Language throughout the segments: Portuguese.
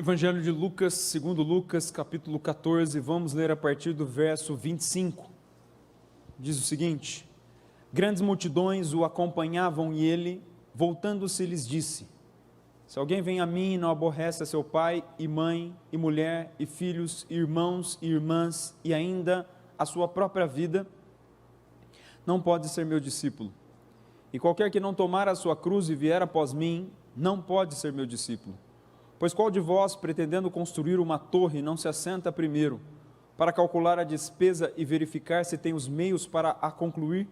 Evangelho de Lucas, segundo Lucas, capítulo 14, vamos ler a partir do verso 25. Diz o seguinte: grandes multidões o acompanhavam e ele, voltando-se, lhes disse: se alguém vem a mim e não aborrece a seu pai e mãe e mulher e filhos e irmãos e irmãs e ainda a sua própria vida, não pode ser meu discípulo. E qualquer que não tomar a sua cruz e vier após mim, não pode ser meu discípulo. Pois qual de vós, pretendendo construir uma torre, não se assenta primeiro, para calcular a despesa e verificar se tem os meios para a concluir?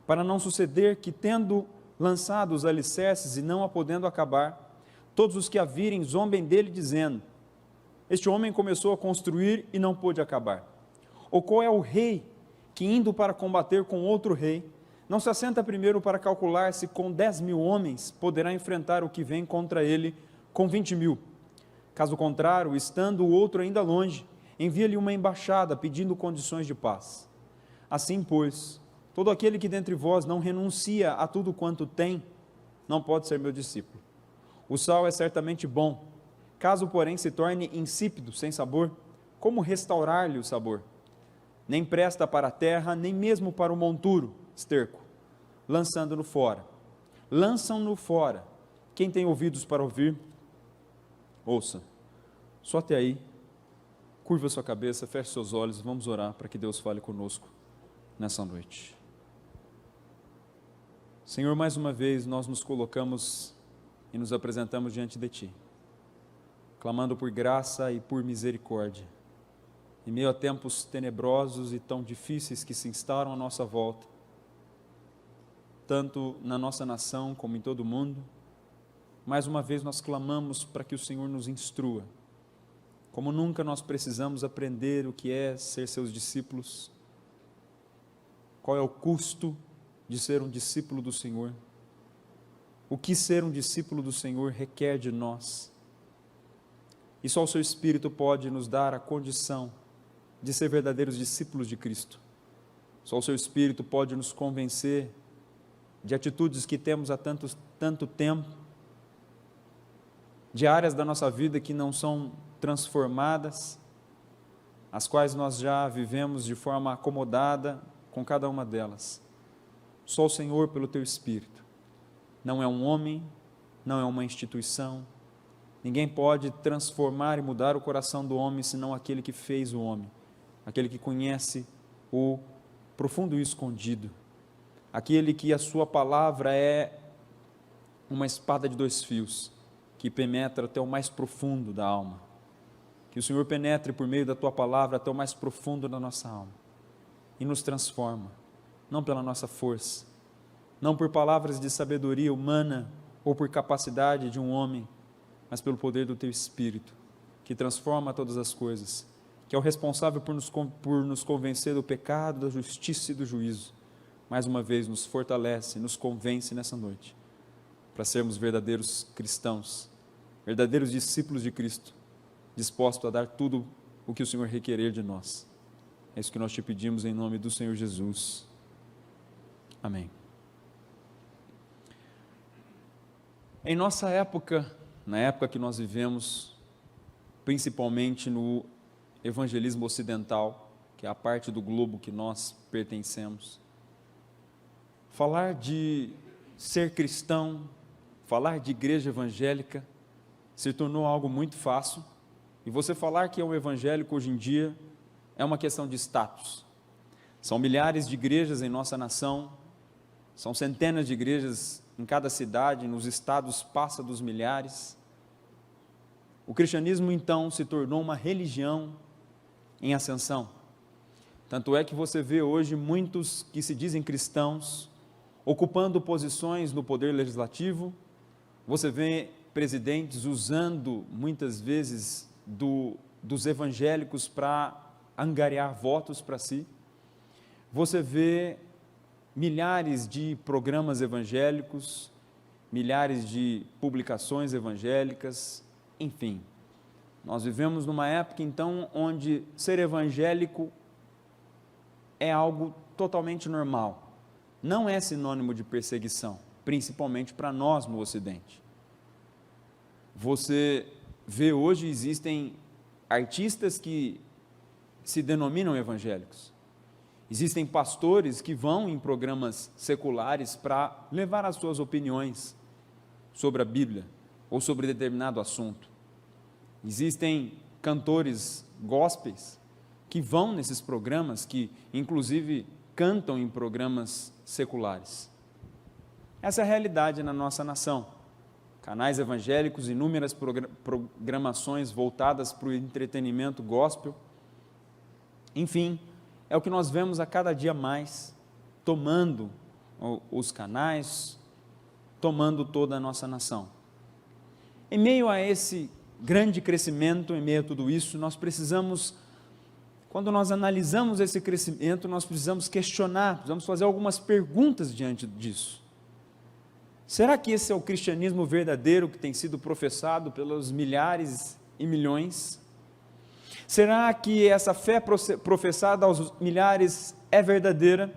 Para não suceder que, tendo lançado os alicerces e não a podendo acabar, todos os que a virem zombem dele, dizendo: este homem começou a construir e não pôde acabar. Ou qual é o rei que, indo para combater com outro rei, não se assenta primeiro para calcular se com 10.000 homens poderá enfrentar o que vem contra ele com 20.000. Caso contrário, estando o outro ainda longe, envia-lhe uma embaixada pedindo condições de paz. Assim, pois, todo aquele que dentre vós não renuncia a tudo quanto tem, não pode ser meu discípulo. O sal é certamente bom, caso porém se torne insípido, sem sabor, como restaurar-lhe o sabor? Nem presta para a terra, nem mesmo para o monturo, esterco, lançando-no fora. Lançam-no fora. Quem tem ouvidos para ouvir, ouça. Só até aí, curva sua cabeça, feche seus olhos, vamos orar para que Deus fale conosco nessa noite. Senhor, mais uma vez nós nos colocamos e nos apresentamos diante de Ti, clamando por graça e por misericórdia, em meio a tempos tenebrosos e tão difíceis que se instalam à nossa volta, tanto na nossa nação como em todo o mundo. Mais uma vez nós clamamos para que o Senhor nos instrua. Como nunca nós precisamos aprender o que é ser seus discípulos, qual é o custo de ser um discípulo do Senhor, o que ser um discípulo do Senhor requer de nós, e só o Seu Espírito pode nos dar a condição de ser verdadeiros discípulos de Cristo. Só o Seu Espírito pode nos convencer de atitudes que temos há tanto tempo, de áreas da nossa vida que não são transformadas, as quais nós já vivemos de forma acomodada com cada uma delas. Só o Senhor, pelo Teu Espírito. Não é um homem, não é uma instituição, ninguém pode transformar e mudar o coração do homem, senão aquele que fez o homem, aquele que conhece o profundo e escondido, aquele que a sua palavra é uma espada de 2 fios, que penetra até o mais profundo da alma. Que o Senhor penetre por meio da Tua palavra até o mais profundo da nossa alma e nos transforma, não pela nossa força, não por palavras de sabedoria humana ou por capacidade de um homem, mas pelo poder do Teu Espírito, que transforma todas as coisas, que é o responsável por nos convencer do pecado, da justiça e do juízo. Mais uma vez nos fortalece, nos convence nessa noite, para sermos verdadeiros cristãos, verdadeiros discípulos de Cristo, dispostos a dar tudo o que o Senhor requerer de nós. É isso que nós Te pedimos em nome do Senhor Jesus. Amém. Em nossa época, na época que nós vivemos, principalmente no evangelismo ocidental, que é a parte do globo que nós pertencemos, falar de ser cristão, falar de igreja evangélica, se tornou algo muito fácil, e você falar que é um evangélico hoje em dia, é uma questão de status. São milhares de igrejas em nossa nação, são centenas de igrejas em cada cidade, nos estados passa dos milhares. O cristianismo então se tornou uma religião em ascensão, tanto é que você vê hoje muitos que se dizem cristãos, ocupando posições no poder legislativo, você vê presidentes usando muitas vezes dos evangélicos para angariar votos para si, você vê milhares de programas evangélicos, milhares de publicações evangélicas, enfim. Nós vivemos numa época então onde ser evangélico é algo totalmente normal, não é sinônimo de perseguição, principalmente para nós no Ocidente. Você vê hoje, existem artistas que se denominam evangélicos. Existem pastores que vão em programas seculares para levar as suas opiniões sobre a Bíblia ou sobre determinado assunto. Existem cantores gospels que vão nesses programas, que inclusive cantam em programas seculares. Essa é a realidade na nossa nação. Canais evangélicos, inúmeras programações voltadas para o entretenimento gospel. Enfim, é o que nós vemos a cada dia mais, tomando os canais, tomando toda a nossa nação. Em meio a esse grande crescimento, em meio a tudo isso, nós precisamos, quando nós analisamos esse crescimento, nós precisamos questionar, precisamos fazer algumas perguntas diante disso. Será que esse é o cristianismo verdadeiro que tem sido professado pelos milhares e milhões? Será que essa fé professada aos milhares é verdadeira?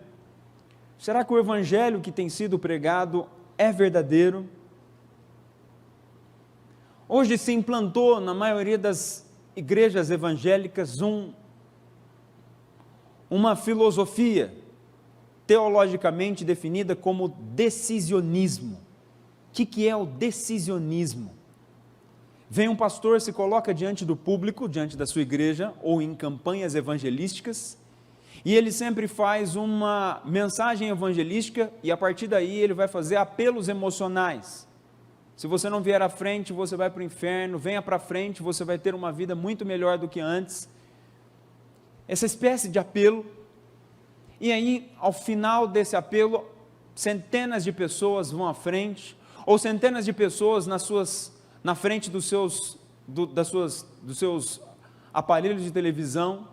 Será que o evangelho que tem sido pregado é verdadeiro? Hoje se implantou na maioria das igrejas evangélicas uma filosofia teologicamente definida como decisionismo. O que é o decisionismo? Vem um pastor, se coloca diante do público, diante da sua igreja, ou em campanhas evangelísticas, e ele sempre faz uma mensagem evangelística, e a partir daí ele vai fazer apelos emocionais. Se você não vier à frente, você vai para o inferno, venha para frente, você vai ter uma vida muito melhor do que antes. Essa espécie de apelo, e aí, ao final desse apelo, centenas de pessoas vão à frente, ou centenas de pessoas na frente dos seus aparelhos de televisão,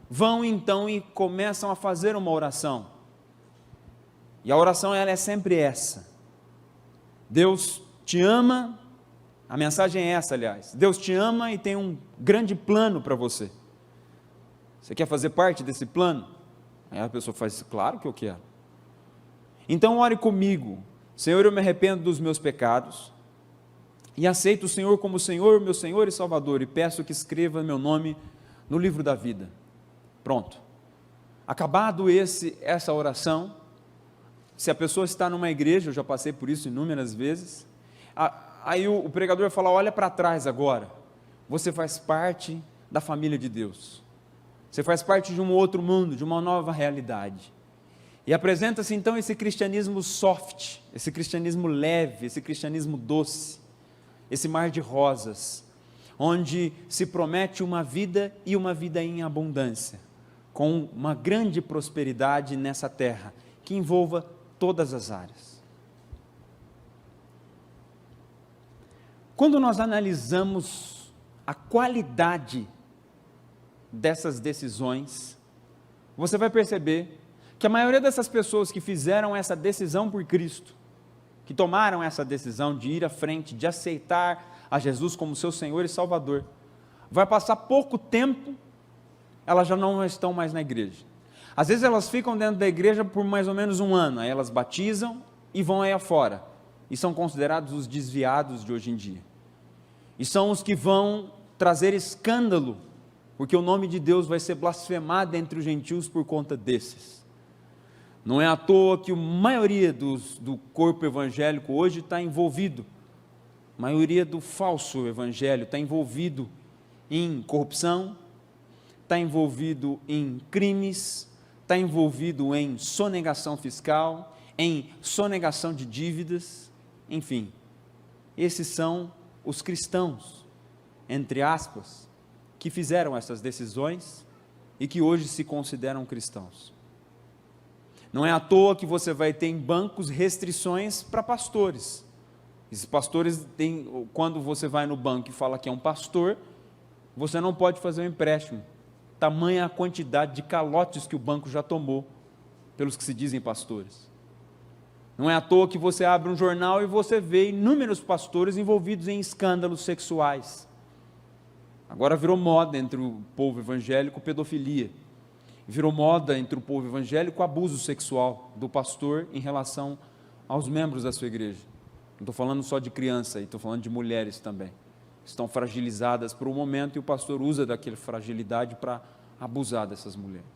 vão então e começam a fazer uma oração. E a oração ela é sempre essa: Deus te ama, a mensagem é essa, aliás, Deus te ama e tem um grande plano para você. Você quer fazer parte desse plano? Aí a pessoa faz, claro que eu quero. Então ore comigo: Senhor, eu me arrependo dos meus pecados, e aceito o Senhor como Senhor, meu Senhor e Salvador, e peço que escreva meu nome no livro da vida. Pronto. Acabado essa oração, se a pessoa está numa igreja, eu já passei por isso inúmeras vezes, aí o pregador vai falar: olha para trás agora, você faz parte da família de Deus, você faz parte de um outro mundo, de uma nova realidade, e apresenta-se então esse cristianismo soft, esse cristianismo leve, esse cristianismo doce, esse mar de rosas, onde se promete uma vida e uma vida em abundância, com uma grande prosperidade nessa terra, que envolva todas as áreas. Quando nós analisamos a qualidade dessas decisões, você vai perceber que a maioria dessas pessoas que fizeram essa decisão por Cristo, que tomaram essa decisão de ir à frente, de aceitar a Jesus como seu Senhor e Salvador, vai passar pouco tempo, elas já não estão mais na igreja. Às vezes elas ficam dentro da igreja por mais ou menos um ano, aí elas batizam e vão aí afora, e são considerados os desviados de hoje em dia, e são os que vão trazer escândalo, porque o nome de Deus vai ser blasfemado entre os gentios por conta desses. Não é à toa que a maioria do corpo evangélico hoje está envolvido, a maioria do falso evangelho está envolvido em corrupção, está envolvido em crimes, está envolvido em sonegação fiscal, em sonegação de dívidas, enfim. Esses são os cristãos, entre aspas, que fizeram essas decisões e que hoje se consideram cristãos. Não é à toa que você vai ter em bancos restrições para pastores. Esses pastores quando você vai no banco e fala que é um pastor, você não pode fazer um empréstimo. Tamanha a quantidade de calotes que o banco já tomou pelos que se dizem pastores. Não é à toa que você abre um jornal e você vê inúmeros pastores envolvidos em escândalos sexuais. Agora virou moda entre o povo evangélico pedofilia. Virou moda entre o povo evangélico abuso sexual do pastor em relação aos membros da sua igreja. Não estou falando só de criança, estou falando de mulheres também. estão fragilizadas por um momento e o pastor usa daquela fragilidade para abusar dessas mulheres.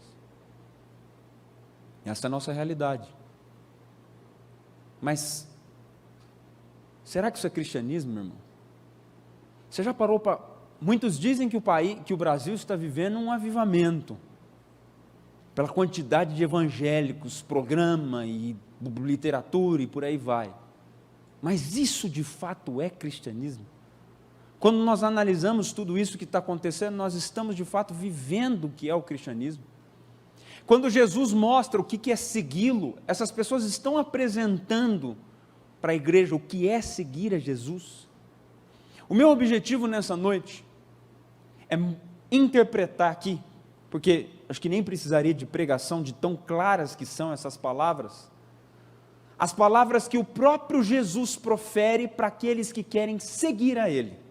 Essa é a nossa realidade. Mas será que isso é cristianismo, meu irmão? Você já parou para... Muitos dizem que o Brasil está vivendo um avivamento, pela quantidade de evangélicos, programa e literatura e por aí vai. Mas isso de fato é cristianismo? Quando nós analisamos tudo isso que está acontecendo, nós estamos de fato vivendo o que é o cristianismo. Quando Jesus mostra o que é segui-lo, essas pessoas estão apresentando para a igreja o que é seguir a Jesus. O meu objetivo nessa noite é interpretar aqui, porque acho que nem precisaria de pregação de tão claras que são essas palavras, as palavras que o próprio Jesus profere para aqueles que querem seguir a Ele.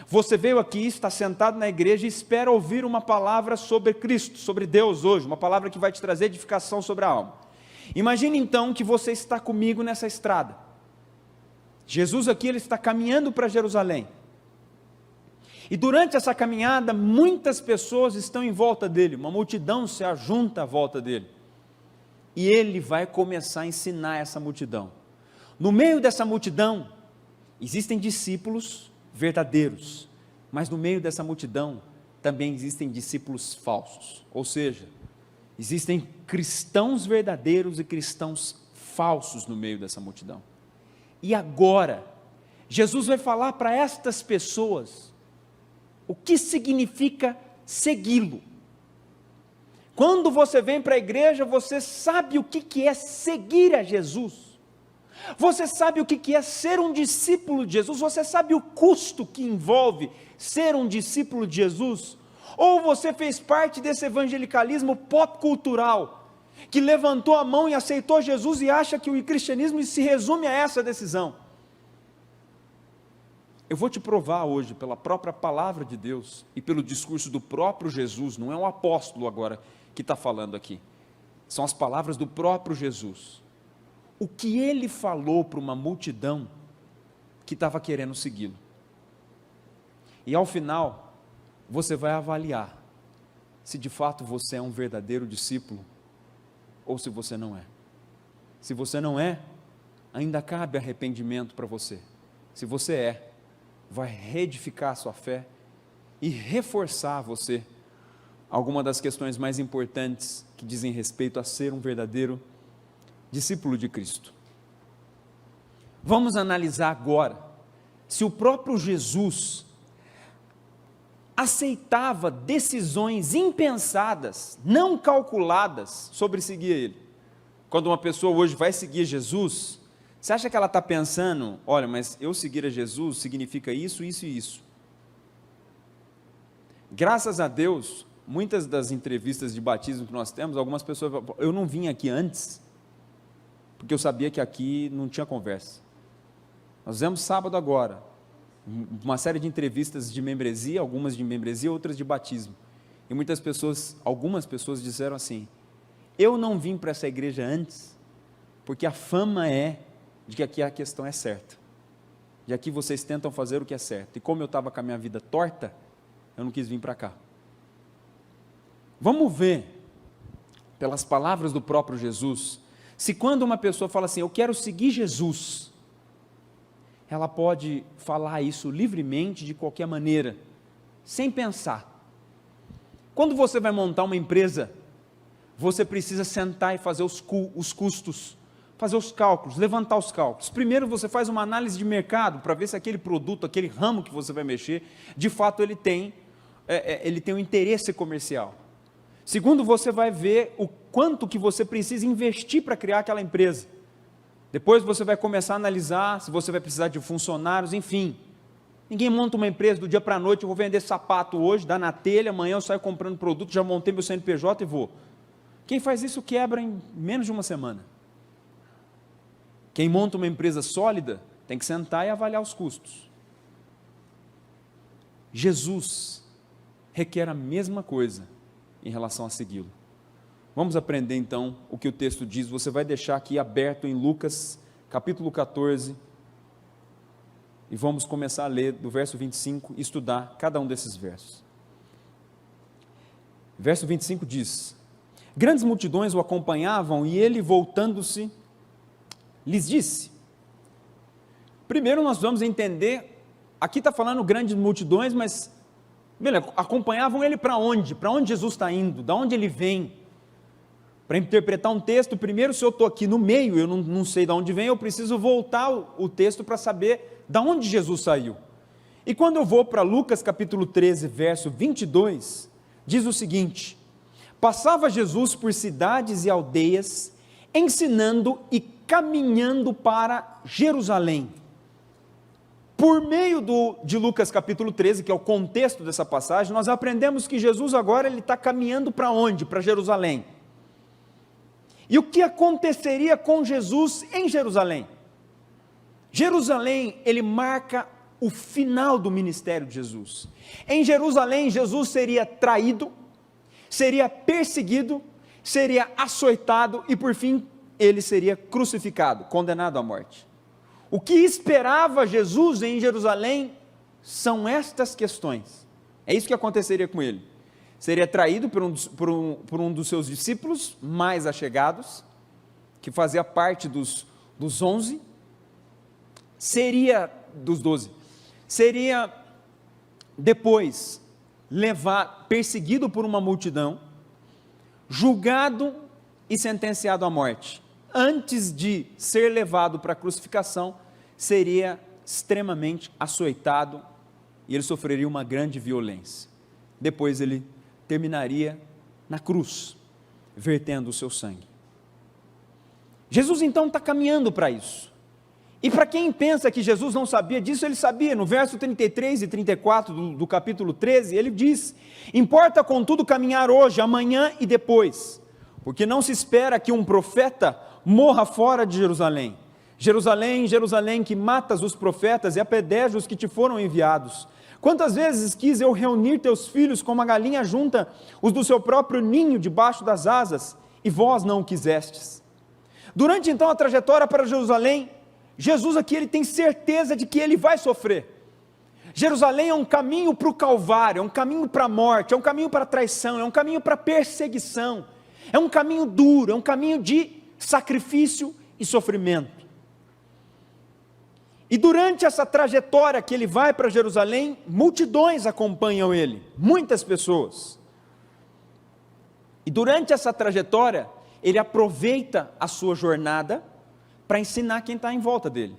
Você veio aqui, está sentado na igreja e espera ouvir uma palavra sobre Cristo, sobre Deus hoje, uma palavra que vai te trazer edificação sobre a alma. Imagine então que você está comigo nessa estrada. Jesus aqui, ele está caminhando para Jerusalém. E durante essa caminhada, muitas pessoas estão em volta dele, uma multidão se ajunta à volta dele. E ele vai começar a ensinar essa multidão. No meio dessa multidão, existem discípulos verdadeiros, mas no meio dessa multidão, também existem discípulos falsos. Ou seja, existem cristãos verdadeiros e cristãos falsos no meio dessa multidão. E agora, Jesus vai falar para estas pessoas o que significa segui-lo. Quando você vem para a igreja, você sabe o que é seguir a Jesus. Você sabe o que é ser um discípulo de Jesus. Você sabe o custo que envolve ser um discípulo de Jesus. Ou você fez parte desse evangelicalismo pop cultural, que levantou a mão e aceitou Jesus e acha que o cristianismo se resume a essa decisão. Eu vou te provar hoje, pela própria palavra de Deus e pelo discurso do próprio Jesus, não é um apóstolo agora que está falando aqui, são as palavras do próprio Jesus, o que ele falou para uma multidão que estava querendo segui-lo. E ao final, você vai avaliar se de fato você é um verdadeiro discípulo ou se você não é. Se você não é, ainda cabe arrependimento para você. Se você é, vai reedificar a sua fé e reforçar você alguma das questões mais importantes que dizem respeito a ser um verdadeiro discípulo de Cristo. Vamos analisar agora se o próprio Jesus aceitava decisões impensadas, não calculadas sobre seguir Ele. Quando uma pessoa hoje vai seguir Jesus, você acha que ela está pensando, olha, mas eu seguir a Jesus significa isso, isso e isso. Graças a Deus, muitas das entrevistas de batismo que nós temos, algumas pessoas falam, eu não vim aqui antes, porque eu sabia que aqui não tinha conversa. Nós fizemos sábado agora, uma série de entrevistas de membresia, algumas de membresia, outras de batismo. E muitas pessoas, algumas pessoas disseram assim, eu não vim para essa igreja antes, porque a fama é de que aqui a questão é certa. De aqui vocês tentam fazer o que é certo. E como eu estava com a minha vida torta, eu não quis vir para cá. Vamos ver, pelas palavras do próprio Jesus, se quando uma pessoa fala assim, eu quero seguir Jesus, ela pode falar isso livremente, de qualquer maneira, sem pensar. Quando você vai montar uma empresa, você precisa sentar e fazer os custos, fazer os cálculos, levantar os cálculos. Primeiro você faz uma análise de mercado, para ver se aquele produto, aquele ramo que você vai mexer, de fato ele tem um interesse comercial. Segundo, você vai ver o quanto que você precisa investir para criar aquela empresa. Depois você vai começar a analisar se você vai precisar de funcionários, enfim. Ninguém monta uma empresa do dia para a noite, eu vou vender sapato hoje, dá na telha, amanhã eu saio comprando produto, já montei meu CNPJ e vou. Quem faz isso quebra em menos de uma semana. Quem monta uma empresa sólida, tem que sentar e avaliar os custos. Jesus requer a mesma coisa em relação a segui-lo. Vamos aprender então o que o texto diz. Você vai deixar aqui aberto em Lucas, capítulo 14, e vamos começar a ler do verso 25 e estudar cada um desses versos. Verso 25 diz: grandes multidões o acompanhavam e ele, voltando-se, lhes disse. Primeiro nós vamos entender, aqui está falando grandes multidões, mas beleza, acompanhavam ele para onde? Para onde Jesus está indo? Da onde ele vem? Para interpretar um texto, primeiro, se eu estou aqui no meio, eu não sei de onde vem, eu preciso voltar o texto para saber de onde Jesus saiu. E quando eu vou para Lucas capítulo 13, verso 22, diz o seguinte: passava Jesus por cidades e aldeias, ensinando e caminhando para Jerusalém. Por meio de Lucas capítulo 13, que é o contexto dessa passagem, nós aprendemos que Jesus agora ele está caminhando para onde? Para Jerusalém. E o que aconteceria com Jesus em Jerusalém? Jerusalém, ele marca o final do ministério de Jesus. Em Jerusalém, Jesus seria traído, seria perseguido, seria açoitado e por fim, ele seria crucificado, condenado à morte. O que esperava Jesus em Jerusalém são estas questões. É isso que aconteceria com ele. Seria traído por um dos seus discípulos mais achegados, que fazia parte dos 11, seria dos 12, seria depois perseguido por uma multidão, julgado e sentenciado à morte. Antes de ser levado para a crucificação, seria extremamente açoitado e ele sofreria uma grande violência. Depois ele terminaria na cruz, vertendo o seu sangue. Jesus então está caminhando para isso. E para quem pensa que Jesus não sabia disso, ele sabia. No verso 33 e 34 do capítulo 13, ele diz: importa contudo caminhar hoje, amanhã e depois, porque não se espera que um profeta morra fora de Jerusalém. Jerusalém, Jerusalém, que matas os profetas e apedrejas os que te foram enviados. Quantas vezes quis eu reunir teus filhos como a galinha junta os do seu próprio ninho debaixo das asas, e vós não o quisestes. Durante então a trajetória para Jerusalém, Jesus aqui ele tem certeza de que ele vai sofrer. Jerusalém é um caminho para o Calvário, é um caminho para a morte, é um caminho para a traição, é um caminho para a perseguição, é um caminho duro, é um caminho de sacrifício e sofrimento. E durante essa trajetória que ele vai para Jerusalém, multidões acompanham ele, muitas pessoas. E durante essa trajetória, ele aproveita a sua jornada para ensinar quem está em volta dele.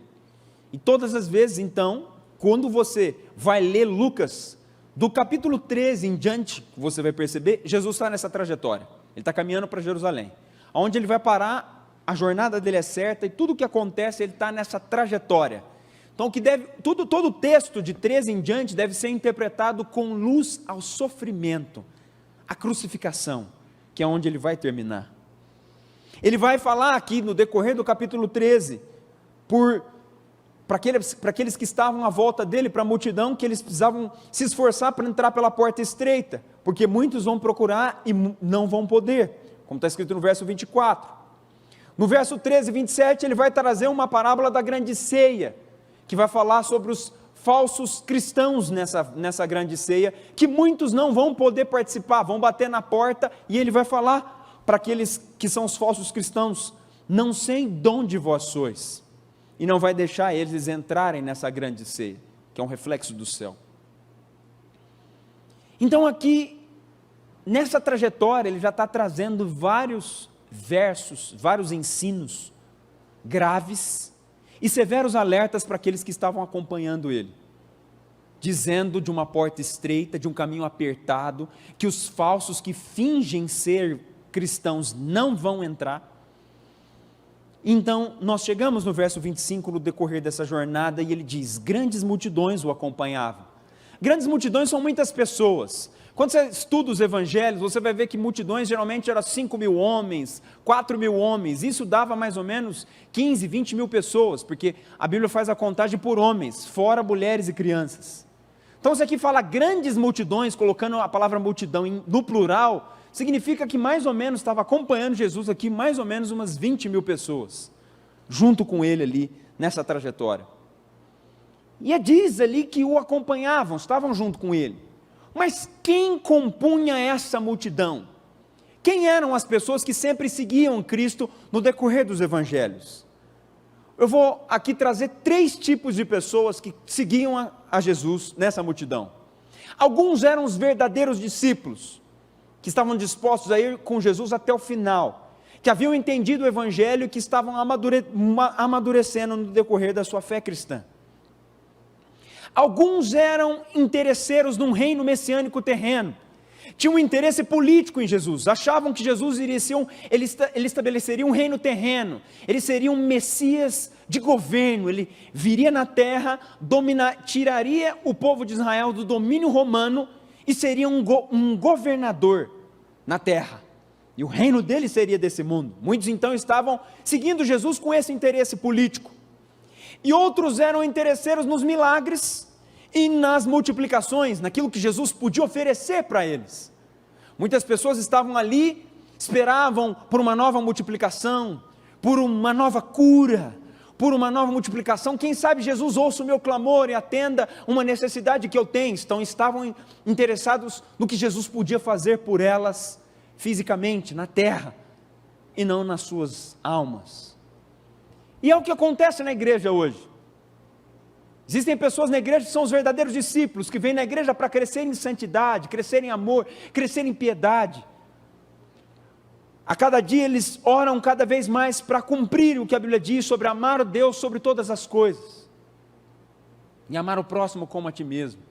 E todas as vezes, então, quando você vai ler Lucas, do capítulo 13 em diante, você vai perceber, Jesus está nessa trajetória. Ele está caminhando para Jerusalém. Onde ele vai parar, a jornada dele é certa, e tudo o que acontece, ele está nessa trajetória. Então, todo o texto de 13 em diante deve ser interpretado com luz ao sofrimento, à crucificação, que é onde ele vai terminar. Ele vai falar aqui no decorrer do capítulo 13, para aqueles que estavam à volta dele, para a multidão, que eles precisavam se esforçar para entrar pela porta estreita, porque muitos vão procurar e não vão poder, como está escrito no verso 24. No verso 13 e 27, ele vai trazer uma parábola da grande ceia, que vai falar sobre os falsos cristãos nessa grande ceia, que muitos não vão poder participar, vão bater na porta, e ele vai falar para aqueles que são os falsos cristãos: não sei de onde vós sois, e não vai deixar eles entrarem nessa grande ceia, que é um reflexo do céu. Então aqui, nessa trajetória, ele já está trazendo vários versos, vários ensinos graves e severos alertas para aqueles que estavam acompanhando ele, dizendo de uma porta estreita, de um caminho apertado, que os falsos que fingem ser cristãos não vão entrar. Então, nós chegamos no verso 25, no decorrer dessa jornada, e ele diz: grandes multidões o acompanhavam. Grandes multidões são muitas pessoas. Quando você estuda os evangelhos, você vai ver que multidões geralmente eram 5.000 homens, 4.000 homens, isso dava mais ou menos 15, 20 mil pessoas, porque a Bíblia faz a contagem por homens, fora mulheres e crianças. Então, se aqui fala grandes multidões, colocando a palavra multidão no plural, significa que mais ou menos estava acompanhando Jesus aqui, mais ou menos umas 20 mil pessoas, junto com ele ali, nessa trajetória. E diz ali que o acompanhavam, estavam junto com ele. Mas quem compunha essa multidão? Quem eram as pessoas que sempre seguiam Cristo no decorrer dos evangelhos? Eu vou aqui trazer 3 tipos de pessoas que seguiam a Jesus nessa multidão. Alguns eram os verdadeiros discípulos, que estavam dispostos a ir com Jesus até o final, que haviam entendido o evangelho e que estavam amadurecendo no decorrer da sua fé cristã. Alguns eram interesseiros num reino messiânico terreno, tinham um interesse político em Jesus, achavam que Jesus ele estabeleceria um reino terreno, ele seria um Messias de governo, ele viria na terra, tiraria o povo de Israel do domínio romano e seria um governador na terra, e o reino dele seria desse mundo. Muitos então estavam seguindo Jesus com esse interesse político, e outros eram interesseiros nos milagres e nas multiplicações, naquilo que Jesus podia oferecer para eles. Muitas pessoas estavam ali, esperavam por uma nova multiplicação, por uma nova cura, por uma nova multiplicação. Quem sabe Jesus ouça o meu clamor e atenda uma necessidade que eu tenho. Então estavam interessados no que Jesus podia fazer por elas fisicamente, na terra, e não nas suas almas. E é o que acontece na igreja hoje. Existem pessoas na igreja que são os verdadeiros discípulos, que vêm na igreja para crescer em santidade, crescer em amor, crescer em piedade. A cada dia eles oram cada vez mais para cumprir o que a Bíblia diz sobre amar o Deus sobre todas as coisas, e amar o próximo como a ti mesmo.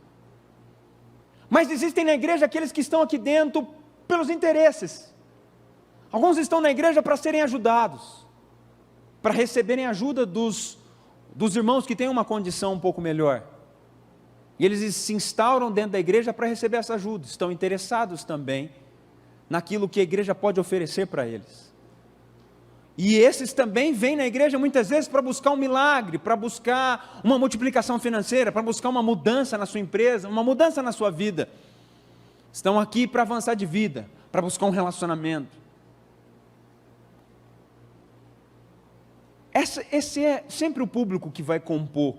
Mas existem na igreja aqueles que estão aqui dentro pelos interesses. Alguns estão na igreja para serem ajudados, para receberem ajuda dos irmãos que têm uma condição um pouco melhor, e eles se instauram dentro da igreja para receber essa ajuda, estão interessados também naquilo que a igreja pode oferecer para eles, e esses também vêm na igreja muitas vezes para buscar um milagre, para buscar uma multiplicação financeira, para buscar uma mudança na sua empresa, uma mudança na sua vida, estão aqui para avançar de vida, para buscar um relacionamento. Esse é sempre o público que vai compor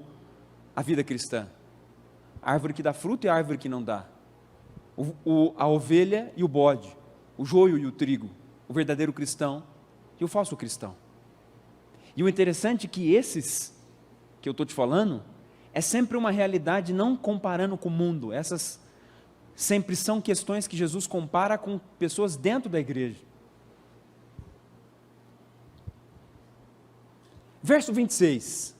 a vida cristã. A árvore que dá fruto e a árvore que não dá. A ovelha e o bode. O joio e o trigo. O verdadeiro cristão e o falso cristão. E o interessante é que esses que eu estou te falando, é sempre uma realidade não comparando com o mundo. Essas sempre são questões que Jesus compara com pessoas dentro da igreja. Verso 26,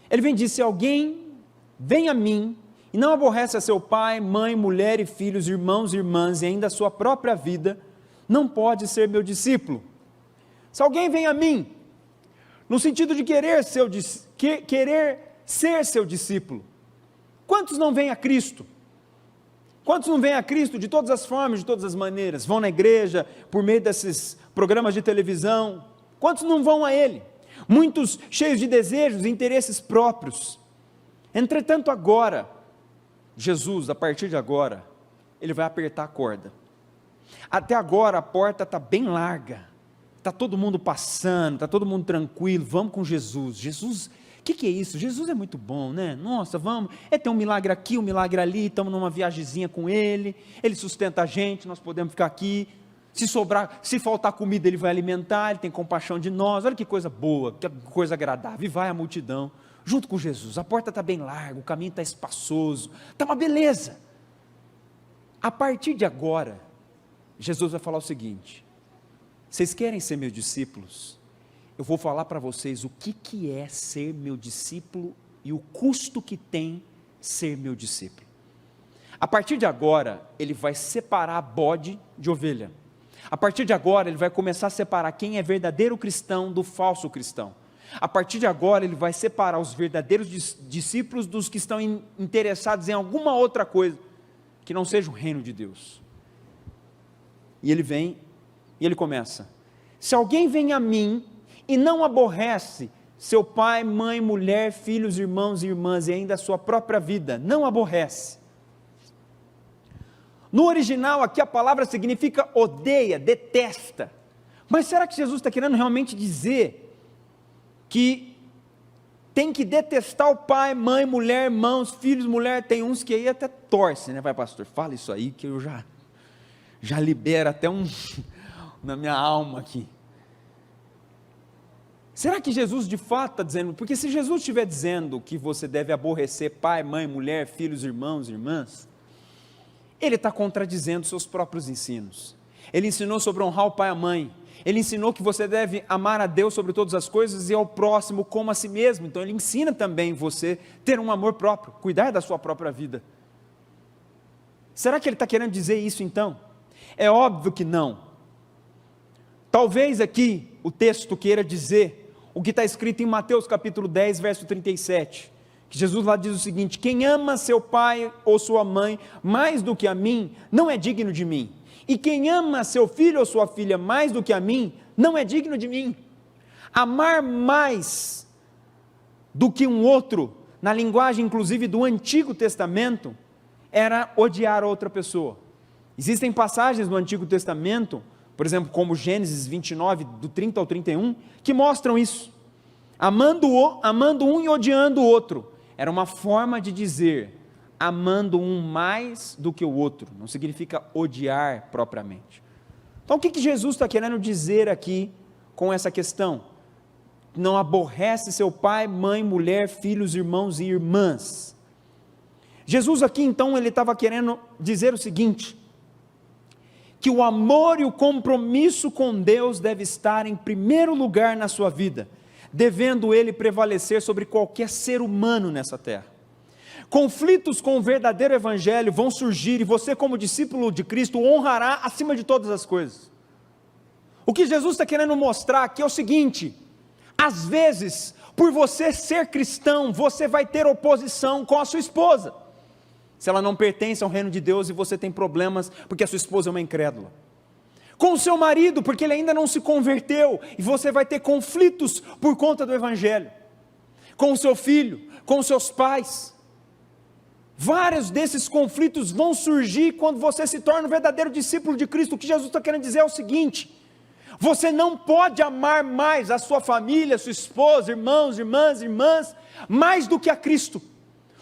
ele vem dizer: se alguém vem a mim e não aborrece a seu pai, mãe, mulher e filhos, irmãos e irmãs e ainda a sua própria vida, não pode ser meu discípulo. Se alguém vem a mim, no sentido de querer ser seu discípulo, quantos não vêm a Cristo? Quantos não vêm a Cristo de todas as formas, de todas as maneiras? Vão na igreja por meio desses programas de televisão? Quantos não vão a Ele? Muitos cheios de desejos e interesses próprios. Entretanto agora, Jesus, a partir de agora, Ele vai apertar a corda. Até agora a porta está bem larga, está todo mundo passando, está todo mundo tranquilo, vamos com Jesus. Jesus, o que é isso? Jesus é muito bom, né? Nossa, vamos, tem um milagre aqui, um milagre ali, estamos numa viagemzinha com Ele, Ele sustenta a gente, nós podemos ficar aqui. Se faltar comida, Ele vai alimentar, Ele tem compaixão de nós, olha que coisa boa, que coisa agradável, e vai a multidão, junto com Jesus, a porta está bem larga, o caminho está espaçoso, está uma beleza. A partir de agora, Jesus vai falar o seguinte: vocês querem ser meus discípulos? Eu vou falar para vocês o que é ser meu discípulo e o custo que tem ser meu discípulo. A partir de agora, Ele vai separar bode de ovelha. A partir de agora, Ele vai começar a separar quem é verdadeiro cristão do falso cristão. A partir de agora, Ele vai separar os verdadeiros discípulos dos que estão interessados em alguma outra coisa, que não seja o reino de Deus. E Ele vem, e Ele começa: se alguém vem a mim, e não aborrece seu pai, mãe, mulher, filhos, irmãos e irmãs, e ainda a sua própria vida, não aborrece. No original aqui a palavra significa odeia, detesta. Mas será que Jesus está querendo realmente dizer que tem que detestar o pai, mãe, mulher, irmãos, filhos, mulher. Tem uns que aí até torcem, né? Vai, pastor, fala isso aí que eu já libero até na minha alma aqui. Será que Jesus de fato está dizendo? Porque se Jesus estiver dizendo que você deve aborrecer pai, mãe, mulher, filhos, irmãos, irmãs, ele está contradizendo seus próprios ensinos. Ele ensinou sobre honrar o pai e a mãe. Ele ensinou que você deve amar a Deus sobre todas as coisas e ao próximo como a si mesmo. Então ele ensina também você ter um amor próprio, cuidar da sua própria vida. Será que ele está querendo dizer isso então? É óbvio que não. Talvez aqui o texto queira dizer o que está escrito em Mateus capítulo 10, verso 37, que Jesus lá diz o seguinte: quem ama seu pai ou sua mãe mais do que a mim, não é digno de mim, e quem ama seu filho ou sua filha mais do que a mim, não é digno de mim. Amar mais do que um outro, na linguagem inclusive do Antigo Testamento, era odiar outra pessoa. Existem passagens no Antigo Testamento, por exemplo, como Gênesis 29, do 30 ao 31, que mostram isso. Amando um e odiando o outro. Era uma forma de dizer, amando um mais do que o outro. Não significa odiar propriamente. Então o que Jesus está querendo dizer aqui com essa questão? Não aborrece seu pai, mãe, mulher, filhos, irmãos e irmãs. Jesus aqui então, ele estava querendo dizer o seguinte: que o amor e o compromisso com Deus deve estar em primeiro lugar na sua vida, devendo ele prevalecer sobre qualquer ser humano nessa terra. Conflitos com o verdadeiro evangelho vão surgir e você, como discípulo de Cristo, honrará acima de todas as coisas. O que Jesus está querendo mostrar aqui é o seguinte: às vezes, por você ser cristão, você vai ter oposição com a sua esposa, se ela não pertence ao reino de Deus e você tem problemas porque a sua esposa é uma incrédula. Com o seu marido, porque ele ainda não se converteu, e você vai ter conflitos por conta do evangelho. Com o seu filho, com os seus pais. Vários desses conflitos vão surgir quando você se torna um verdadeiro discípulo de Cristo. O que Jesus está querendo dizer é o seguinte: você não pode amar mais a sua família, sua esposa, irmãos, irmãs, mais do que a Cristo.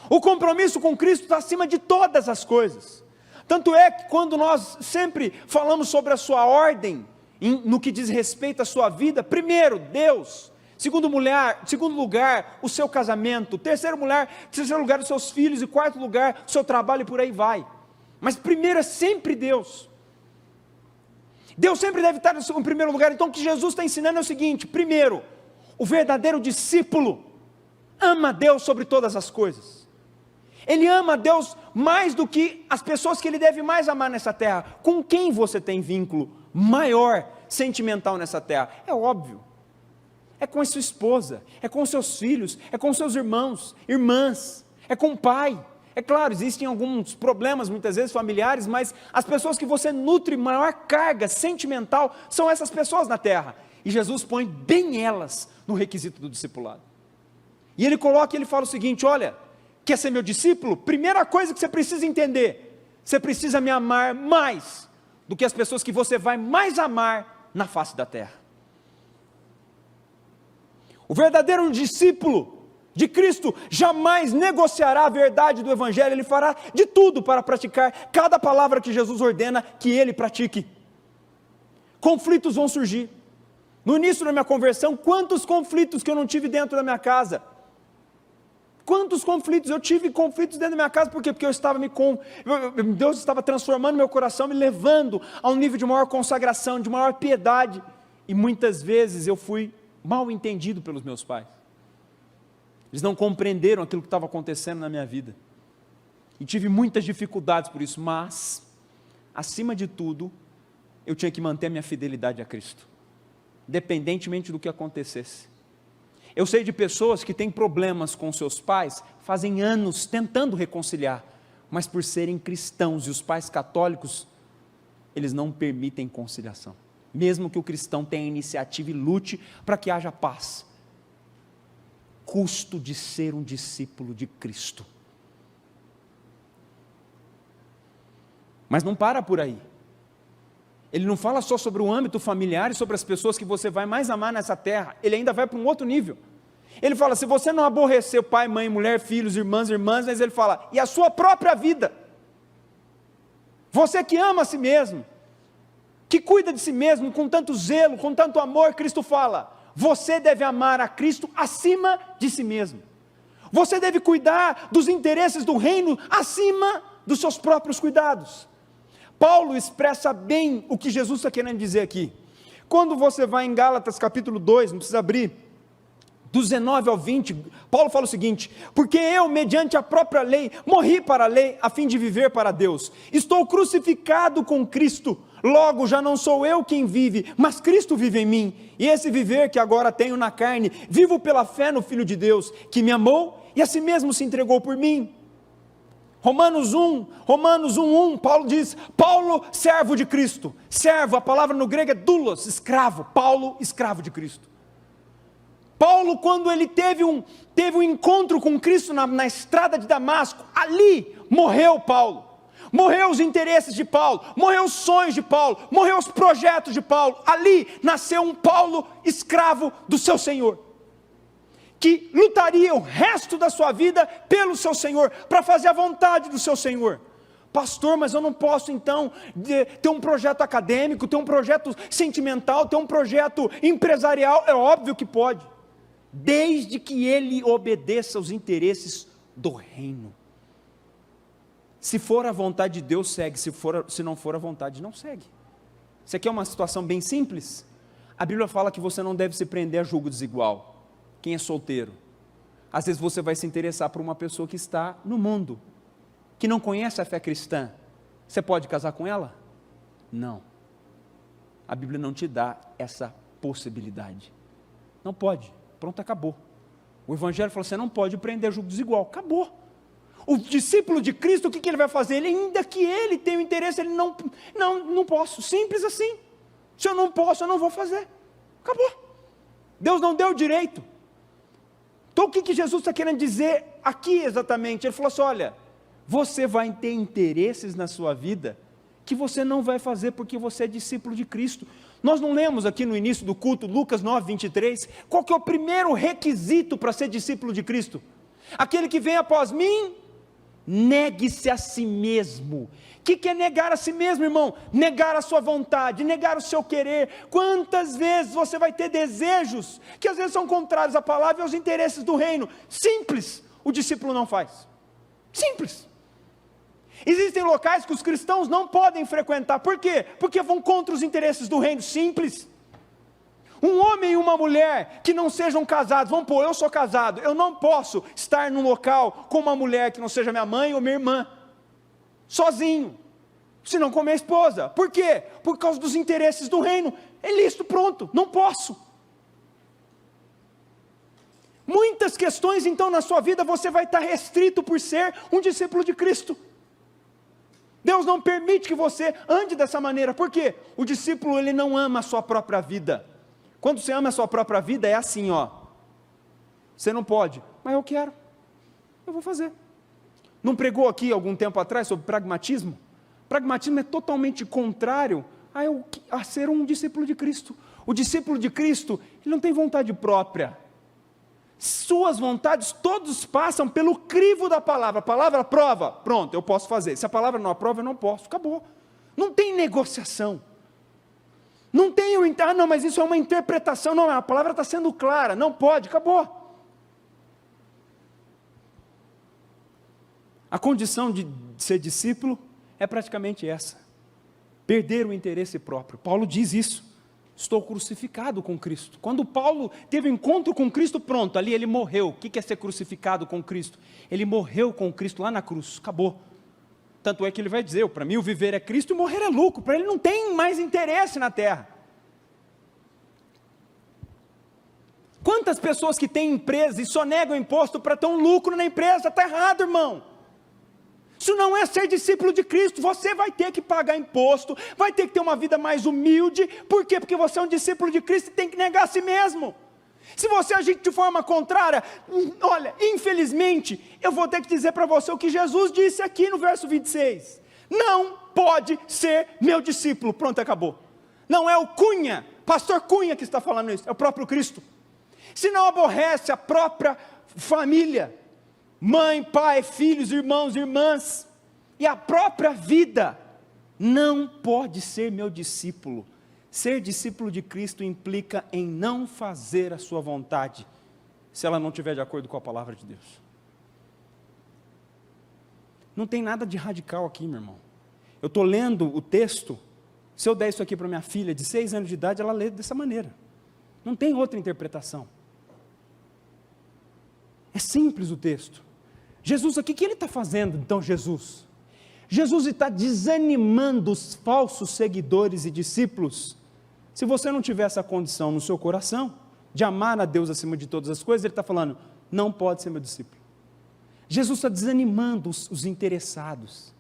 O compromisso com Cristo está acima de todas as coisas. Tanto é que quando nós sempre falamos sobre a sua ordem, no que diz respeito à sua vida, primeiro, Deus. Segundo lugar, o seu casamento. Terceiro lugar, os seus filhos. E quarto lugar, o seu trabalho, e por aí vai. Mas primeiro é sempre Deus. Deus sempre deve estar em primeiro lugar. Então o que Jesus está ensinando é o seguinte: primeiro, o verdadeiro discípulo ama Deus sobre todas as coisas. Ele ama a Deus mais do que as pessoas que ele deve mais amar nessa terra. Com quem você tem vínculo maior, sentimental nessa terra? É óbvio. É com a sua esposa, é com os seus filhos, é com os seus irmãos, irmãs, é com o pai. É claro, existem alguns problemas, muitas vezes familiares, mas as pessoas que você nutre maior carga sentimental são essas pessoas na terra. E Jesus põe bem elas no requisito do discipulado. E ele fala o seguinte: olha, quer ser meu discípulo? Primeira coisa que você precisa entender: você precisa me amar mais do que as pessoas que você vai mais amar na face da terra. O verdadeiro discípulo de Cristo jamais negociará a verdade do evangelho. Ele fará de tudo para praticar cada palavra que Jesus ordena que ele pratique. Conflitos vão surgir. No início da minha conversão, quantos conflitos que eu não tive dentro da minha casa? Quantos conflitos? Eu tive conflitos dentro da minha casa. Por quê? Porque Deus estava transformando meu coração, me levando a um nível de maior consagração, de maior piedade. E muitas vezes eu fui mal entendido pelos meus pais. Eles não compreenderam aquilo que estava acontecendo na minha vida. E tive muitas dificuldades por isso. Mas, acima de tudo, eu tinha que manter a minha fidelidade a Cristo, independentemente do que acontecesse. Eu sei de pessoas que têm problemas com seus pais, fazem anos tentando reconciliar, mas por serem cristãos e os pais católicos, eles não permitem conciliação, mesmo que o cristão tenha iniciativa e lute para que haja paz. Custo de ser um discípulo de Cristo. Mas não para por aí. Ele não fala só sobre o âmbito familiar e sobre as pessoas que você vai mais amar nessa terra. Ele ainda vai para um outro nível. Ele fala, se você não aborrecer pai, mãe, mulher, filhos, irmãs, irmãs, mas ele fala, e a sua própria vida, você que ama a si mesmo, que cuida de si mesmo com tanto zelo, com tanto amor, Cristo fala, você deve amar a Cristo acima de si mesmo, você deve cuidar dos interesses do reino acima dos seus próprios cuidados. Paulo expressa bem o que Jesus está querendo dizer aqui, quando você vai em Gálatas capítulo 2, não precisa abrir, do 19 ao 20, Paulo fala o seguinte, porque eu, mediante a própria lei, morri para a lei, a fim de viver para Deus, estou crucificado com Cristo, logo já não sou eu quem vive, mas Cristo vive em mim, e esse viver que agora tenho na carne, vivo pela fé no Filho de Deus, que me amou, e a si mesmo se entregou por mim. Romanos 1:1, Paulo diz, Paulo, servo de Cristo, servo, a palavra no grego é doulos, escravo, Paulo, escravo de Cristo. Paulo, quando ele teve um encontro com Cristo na estrada de Damasco, ali morreu Paulo, morreu os interesses de Paulo, morreu os sonhos de Paulo, morreu os projetos de Paulo, ali nasceu um Paulo escravo do seu Senhor, que lutaria o resto da sua vida pelo seu Senhor, para fazer a vontade do seu Senhor. Pastor, mas eu não posso então ter um projeto acadêmico, ter um projeto sentimental, ter um projeto empresarial, é óbvio que pode, desde que ele obedeça aos interesses do reino. Se for a vontade de Deus, segue, se não for a vontade, não segue. Isso aqui é uma situação bem simples. A Bíblia fala que você não deve se prender a julgo desigual. Quem é solteiro? Às vezes você vai se interessar por uma pessoa que está no mundo, que não conhece a fé cristã. Você pode casar com ela? Não. A Bíblia não te dá essa possibilidade. Não pode. Pronto, acabou. O Evangelho falou, você não pode prender julgo desigual. Acabou. O discípulo de Cristo, o que ele vai fazer? Ele, ainda que ele tenha o interesse, ele não posso. Simples assim. Se eu não posso, eu não vou fazer. Acabou. Deus não deu direito. Então o que Jesus está querendo dizer aqui exatamente? Ele falou assim, olha, você vai ter interesses na sua vida que você não vai fazer porque você é discípulo de Cristo. Nós não lemos aqui no início do culto, Lucas 9:23, qual que é o primeiro requisito para ser discípulo de Cristo? Aquele que vem após mim, negue-se a si mesmo. O que é negar a si mesmo, irmão? Negar a sua vontade, negar o seu querer. Quantas vezes você vai ter desejos que às vezes são contrários à palavra e aos interesses do reino? Simples, o discípulo não faz. Simples. Existem locais que os cristãos não podem frequentar. Por quê? Porque vão contra os interesses do reino. Simples. Um homem e uma mulher que não sejam casados, vamos pôr, eu sou casado, eu não posso estar num local com uma mulher que não seja minha mãe ou minha irmã, sozinho, se não com minha esposa. Por quê? Por causa dos interesses do reino. É lícito, pronto, não posso. Muitas questões então na sua vida você vai estar restrito por ser um discípulo de Cristo. Deus não permite que você ande dessa maneira. Por quê? O discípulo, ele não ama a sua própria vida. Quando você ama a sua própria vida, é assim, ó. Você não pode, mas eu quero. Eu vou fazer. Não pregou aqui algum tempo atrás sobre pragmatismo? Pragmatismo é totalmente contrário a ser um discípulo de Cristo. O discípulo de Cristo, ele não tem vontade própria. Suas vontades, todos passam pelo crivo da palavra. A palavra aprova, pronto, eu posso fazer. Se a palavra não aprova, eu não posso, acabou. Não tem negociação. Não tem não, mas isso é uma interpretação, não, a palavra está sendo clara, não pode, acabou. A condição de ser discípulo é praticamente essa, perder o interesse próprio. Paulo diz isso, estou crucificado com Cristo. Quando Paulo teve encontro com Cristo, pronto, ali ele morreu. O que é ser crucificado com Cristo? Ele morreu com Cristo lá na cruz, acabou. Tanto é que ele vai dizer, para mim o viver é Cristo e o morrer é lucro, para ele não tem mais interesse na terra. Quantas pessoas que têm empresa e só negam imposto para ter um lucro na empresa? Está errado, irmão. Isso não é ser discípulo de Cristo. Você vai ter que pagar imposto, vai ter que ter uma vida mais humilde. Por quê? Porque você é um discípulo de Cristo e tem que negar a si mesmo. Se você agir de forma contrária, olha, infelizmente, eu vou ter que dizer para você o que Jesus disse aqui no verso 26. Não pode ser meu discípulo. Pronto, acabou. Não é o Cunha, pastor Cunha que está falando isso, é o próprio Cristo. se não aborrece a própria família, mãe, pai, filhos, irmãos, irmãs, e a própria vida, não pode ser meu discípulo. Ser discípulo de Cristo implica em não fazer a sua vontade, se ela não estiver de acordo com a palavra de Deus. Não tem nada de radical aqui, meu irmão. Eu estou lendo o texto, se eu der isso aqui para minha filha de 6 anos de idade, ela lê dessa maneira. Não tem outra interpretação. É simples o texto. Jesus aqui, o que ele está fazendo então, Jesus? Jesus está desanimando os falsos seguidores e discípulos. Se você não tiver essa condição no seu coração, de amar a Deus acima de todas as coisas, ele está falando, não pode ser meu discípulo. Jesus está desanimando os interessados.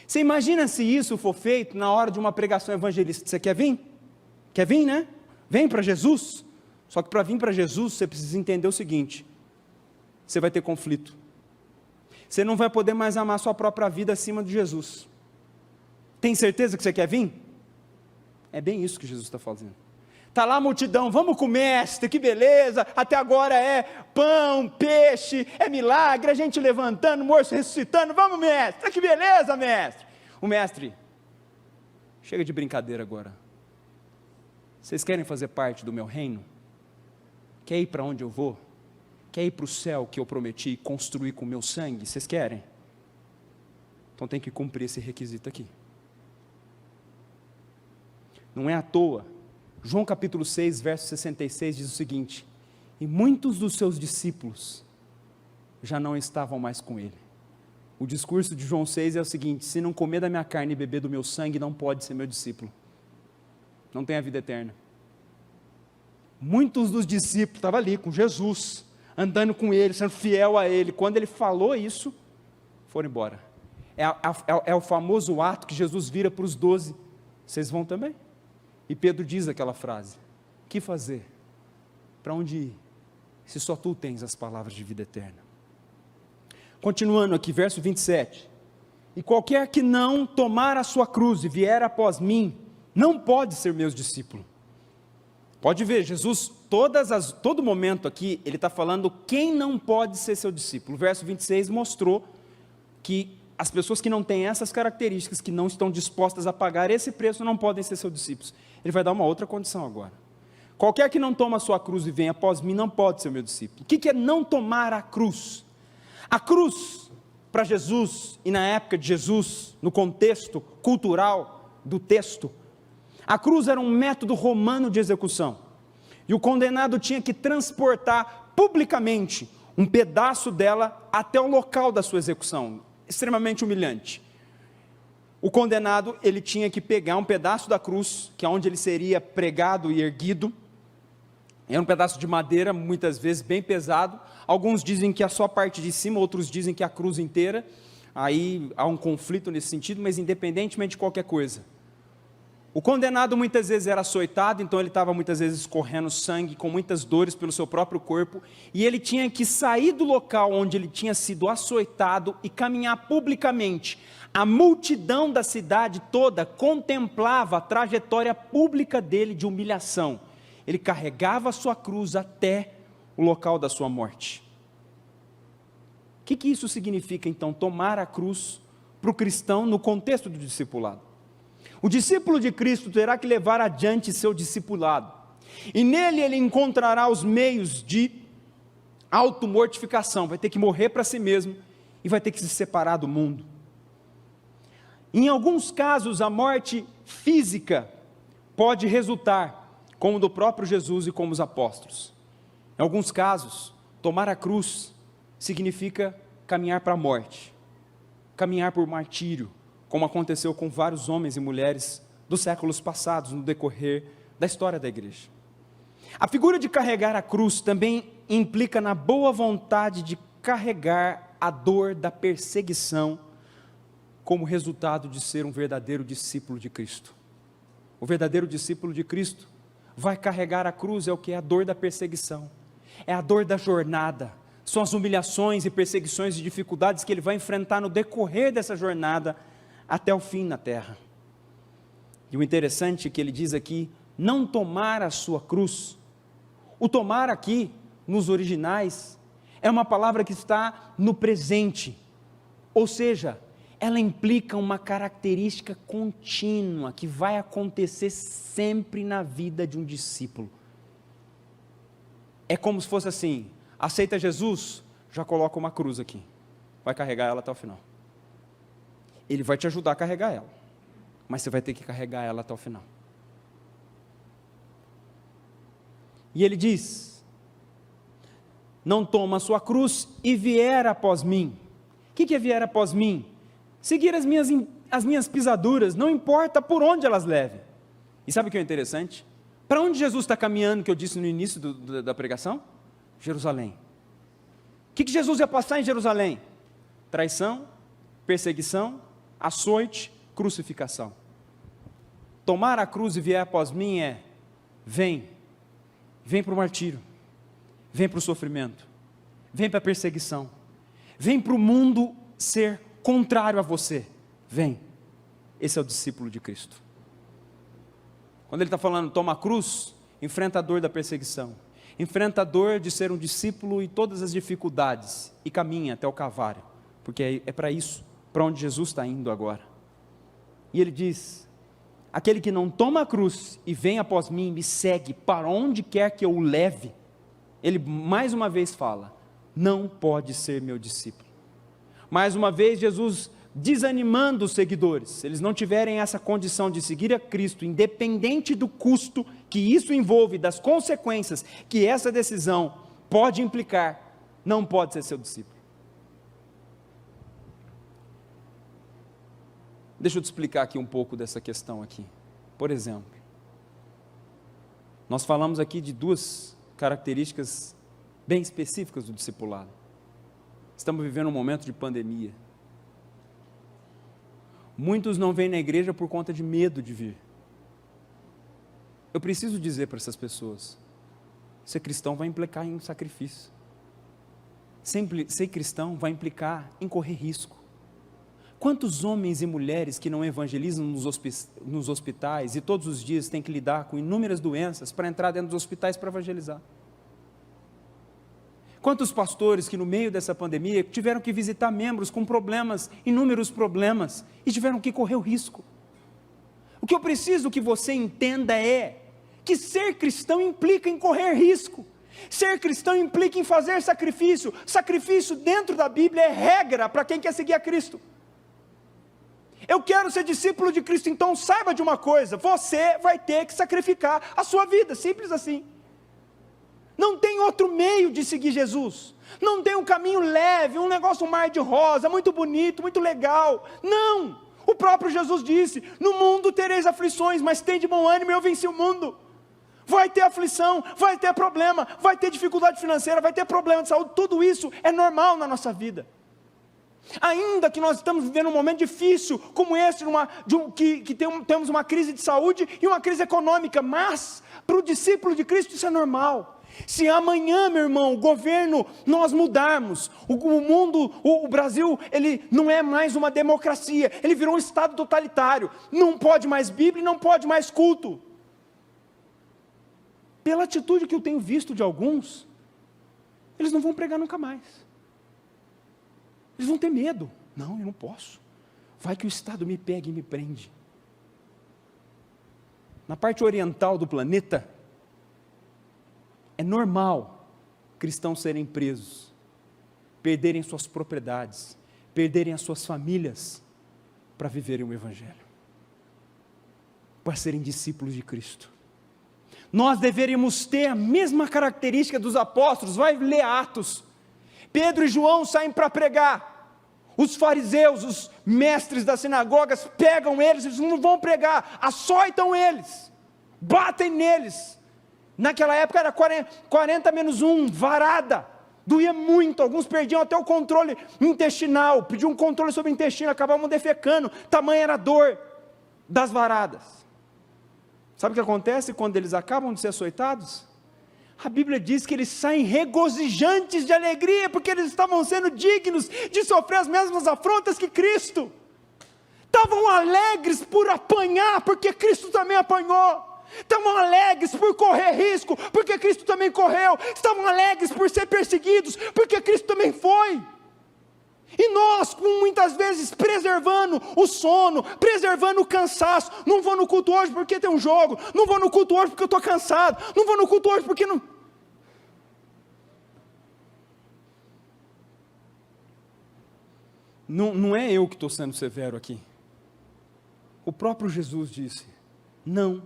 Você imagina se isso for feito na hora de uma pregação evangelística? Você quer vir? Quer vir, né? Vem para Jesus. Só que para vir para Jesus, você precisa entender o seguinte, você vai ter conflito. Você não vai poder mais amar a sua própria vida acima de Jesus. Tem certeza que você quer vir? É bem isso que Jesus está fazendo. Está lá a multidão, vamos com o mestre, que beleza, até agora é pão, peixe, é milagre, a gente levantando, morto ressuscitando, vamos mestre, que beleza mestre. O mestre, chega de brincadeira agora, vocês querem fazer parte do meu reino? Quer ir para onde eu vou? Quer ir para o céu que eu prometi construir com o meu sangue? Vocês querem? Então tem que cumprir esse requisito aqui. Não é à toa, João capítulo 6, verso 66 diz o seguinte, e muitos dos seus discípulos já não estavam mais com ele. O discurso de João 6 é o seguinte, se não comer da minha carne e beber do meu sangue, não pode ser meu discípulo. Não tem a vida eterna. Muitos dos discípulos estavam ali com Jesus, andando com ele, sendo fiel a ele. Quando ele falou isso, foram embora. É o famoso ato que Jesus vira para os 12. Vocês vão também? E Pedro diz aquela frase, o que fazer? Para onde ir? Se só tu tens as palavras de vida eterna. Continuando aqui, verso 27. E qualquer que não tomar a sua cruz e vier após mim, não pode ser meu discípulo. Pode ver, Jesus, todo momento aqui, ele está falando quem não pode ser seu discípulo. O verso 26 mostrou que as pessoas que não têm essas características, que não estão dispostas a pagar esse preço, não podem ser seus discípulos. Ele vai dar uma outra condição agora. Qualquer que não toma a sua cruz e vem após mim, não pode ser meu discípulo. O que é não tomar a cruz? A cruz, para Jesus, e na época de Jesus, no contexto cultural do texto, a cruz era um método romano de execução, e o condenado tinha que transportar publicamente um pedaço dela até o local da sua execução, extremamente humilhante. O condenado, ele tinha que pegar um pedaço da cruz, que é onde ele seria pregado e erguido, era um pedaço de madeira, muitas vezes bem pesado, alguns dizem que é só a parte de cima, outros dizem que é a cruz inteira, aí há um conflito nesse sentido, mas independentemente de qualquer coisa, o condenado muitas vezes era açoitado, então ele estava muitas vezes escorrendo sangue, com muitas dores pelo seu próprio corpo, e ele tinha que sair do local onde ele tinha sido açoitado e caminhar publicamente. A multidão da cidade toda contemplava a trajetória pública dele de humilhação. Ele carregava a sua cruz até o local da sua morte. O que isso significa então, tomar a cruz para o cristão no contexto do discipulado? O discípulo de Cristo terá que levar adiante seu discipulado, e nele ele encontrará os meios de automortificação, vai ter que morrer para si mesmo, e vai ter que se separar do mundo. Em alguns casos a morte física pode resultar, como do próprio Jesus e como os apóstolos. Em alguns casos, tomar a cruz significa caminhar para a morte, caminhar por martírio, como aconteceu com vários homens e mulheres dos séculos passados, no decorrer da história da igreja. A figura de carregar a cruz também implica na boa vontade de carregar a dor da perseguição, como resultado de ser um verdadeiro discípulo de Cristo. O verdadeiro discípulo de Cristo vai carregar a cruz, é o que? É a dor da perseguição, é a dor da jornada, são as humilhações e perseguições e dificuldades que ele vai enfrentar no decorrer dessa jornada, até o fim na terra. E o interessante é que ele diz aqui, não tomar a sua cruz. O tomar aqui nos originais, é uma palavra que está no presente, ou seja, ela implica uma característica contínua, que vai acontecer sempre na vida de um discípulo. É como se fosse assim: aceita Jesus, já coloca uma cruz aqui, vai carregar ela até o final. Ele vai te ajudar a carregar ela, mas você vai ter que carregar ela até o final. E ele diz: não toma a sua cruz e vier após mim. O que é vier após mim? Seguir as minhas pisaduras, não importa por onde elas levem. E sabe o que é interessante? Para onde Jesus está caminhando, que eu disse no início da pregação? Jerusalém. O que Jesus ia passar em Jerusalém? Traição, perseguição, açoite, crucificação. Tomar a cruz e vier após mim é: vem para o martírio, vem para o sofrimento, vem para a perseguição, vem para o mundo ser contrário a você, vem. Esse é o discípulo de Cristo. Quando ele está falando toma a cruz, enfrenta a dor da perseguição, enfrenta a dor de ser um discípulo e todas as dificuldades, e caminha até o Calvário, porque é para isso, para onde Jesus está indo agora. E ele diz: aquele que não toma a cruz e vem após mim, me segue, para onde quer que eu o leve, ele mais uma vez fala, não pode ser meu discípulo. Mais uma vez Jesus desanimando os seguidores, se eles não tiverem essa condição de seguir a Cristo, independente do custo que isso envolve, das consequências que essa decisão pode implicar, não pode ser seu discípulo. Deixa eu te explicar aqui um pouco dessa questão aqui. Por exemplo, nós falamos aqui de duas características bem específicas do discipulado. Estamos vivendo um momento de pandemia. Muitos não vêm na igreja por conta de medo de vir. Eu preciso dizer para essas pessoas: ser cristão vai implicar em sacrifício. Ser cristão vai implicar em correr risco. Quantos homens e mulheres que não evangelizam nos hospitais e todos os dias têm que lidar com inúmeras doenças para entrar dentro dos hospitais para evangelizar? Quantos pastores que no meio dessa pandemia tiveram que visitar membros com problemas, inúmeros problemas, e tiveram que correr o risco? O que eu preciso que você entenda é que ser cristão implica em correr risco. Ser cristão implica em fazer sacrifício. Sacrifício dentro da Bíblia é regra para quem quer seguir a Cristo. Eu quero ser discípulo de Cristo, então saiba de uma coisa: você vai ter que sacrificar a sua vida, simples assim. Não tem outro meio de seguir Jesus, não tem um caminho leve, um negócio, um mar de rosa, muito bonito, muito legal, não, o próprio Jesus disse: no mundo tereis aflições, mas tende bom ânimo, eu venci o mundo. Vai ter aflição, vai ter problema, vai ter dificuldade financeira, vai ter problema de saúde, tudo isso é normal na nossa vida. Ainda que nós estamos vivendo um momento difícil, como esse, temos uma crise de saúde e uma crise econômica, mas para o discípulo de Cristo isso é normal. Se amanhã, meu irmão, o governo, nós mudarmos, o mundo, o Brasil, ele não é mais uma democracia, ele virou um estado totalitário, não pode mais Bíblia, não pode mais culto. Pela atitude que eu tenho visto de alguns, eles não vão pregar nunca mais. Eles vão ter medo. Não, eu não posso. Vai que o Estado me pega e me prende. Na parte oriental do planeta, é normal cristãos serem presos, perderem suas propriedades, perderem as suas famílias, para viverem o Evangelho, para serem discípulos de Cristo. Nós deveríamos ter a mesma característica dos apóstolos. Vai ler Atos. Pedro e João saem para pregar. Os fariseus, os mestres das sinagogas, pegam eles, eles não vão pregar, açoitam eles, batem neles. Naquela época era 40-1, varada, doía muito, alguns perdiam até o controle intestinal, pediam um controle sobre o intestino, acabavam defecando, tamanha era a dor das varadas. Sabe o que acontece quando eles acabam de ser açoitados? A Bíblia diz que eles saem regozijantes de alegria, porque eles estavam sendo dignos de sofrer as mesmas afrontas que Cristo. Estavam alegres por apanhar, porque Cristo também apanhou. estavam alegres por correr risco, porque Cristo também correu, estavam alegres por ser perseguidos, porque Cristo também foi. E nós, muitas vezes, preservando o sono, preservando o cansaço, não vou no culto hoje porque tem um jogo, não vou no culto hoje porque eu estou cansado, não vou no culto hoje porque não... Não é eu que estou sendo severo aqui. O próprio Jesus disse, não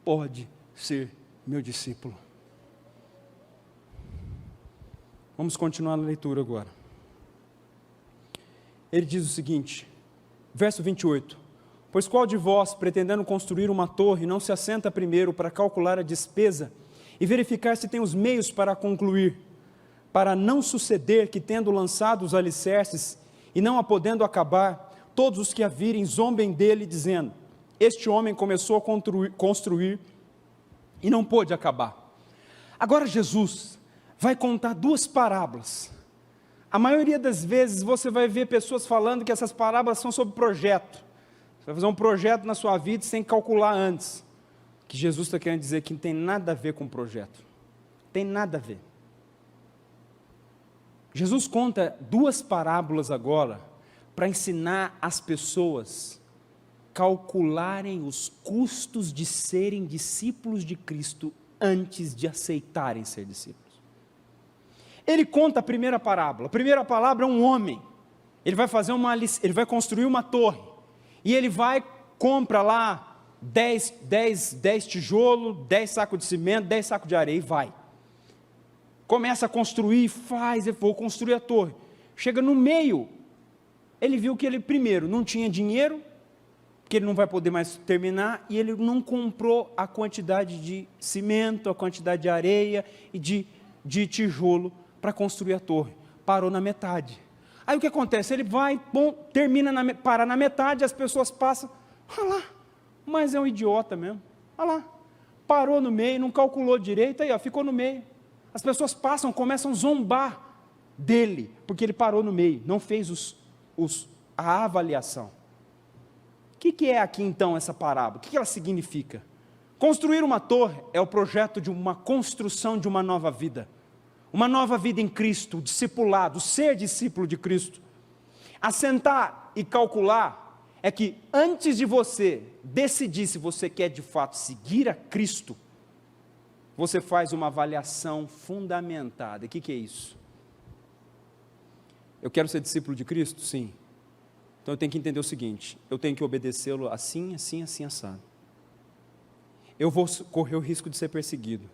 pode ser meu discípulo. Vamos continuar a leitura agora. Ele diz o seguinte, verso 28, pois qual de vós, pretendendo construir uma torre, não se assenta primeiro para calcular a despesa e verificar se tem os meios para concluir, para não suceder que, tendo lançado os alicerces e não a podendo acabar, todos os que a virem zombem dele, dizendo, este homem começou a construir e não pôde acabar. Agora Jesus vai contar duas parábolas. A maioria das vezes você vai ver pessoas falando que essas parábolas são sobre projeto. Você vai fazer um projeto na sua vida sem calcular antes. O que Jesus está querendo dizer que não tem nada a ver com projeto. Tem nada a ver. Jesus conta duas parábolas agora para ensinar as pessoas calcularem os custos de serem discípulos de Cristo antes de aceitarem ser discípulos. Ele conta a primeira parábola. A primeira parábola é um homem. Ele vai construir uma torre. E ele compra lá 10 tijolos, 10 sacos de cimento, 10 sacos de areia e vai. Começa a construir, vou construir a torre. Chega no meio, ele viu que ele primeiro não tinha dinheiro, que ele não vai poder mais terminar, e ele não comprou a quantidade de cimento, a quantidade de areia e de tijolo para construir a torre. Parou na metade. Aí o que acontece? Ele vai, para na metade, as pessoas passam, olha lá, mas é um idiota mesmo, olha lá, parou no meio, não calculou direito, aí ó, ficou no meio. As pessoas passam, começam a zombar dele, porque ele parou no meio, não fez a avaliação. O que é aqui então essa parábola? O que ela significa? Construir uma torre é o projeto de uma construção de uma nova vida em Cristo, discipulado, ser discípulo de Cristo. Assentar e calcular é que antes de você decidir se você quer de fato seguir a Cristo, você faz uma avaliação fundamentada. O que é isso? Eu quero ser discípulo de Cristo? Sim. Então eu tenho que entender o seguinte, eu tenho que obedecê-lo assim, assim, assim, assado. Eu vou correr o risco de ser perseguido.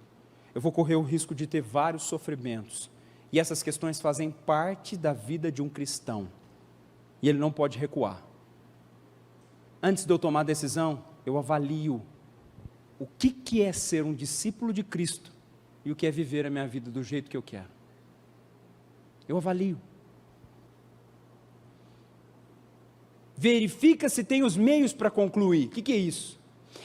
Eu vou correr o risco de ter vários sofrimentos. E essas questões fazem parte da vida de um cristão. E ele não pode recuar. Antes de eu tomar a decisão, eu avalio o que é ser um discípulo de Cristo e o que é viver a minha vida do jeito que eu quero. Eu avalio. Verifica se tem os meios para concluir. O que é isso?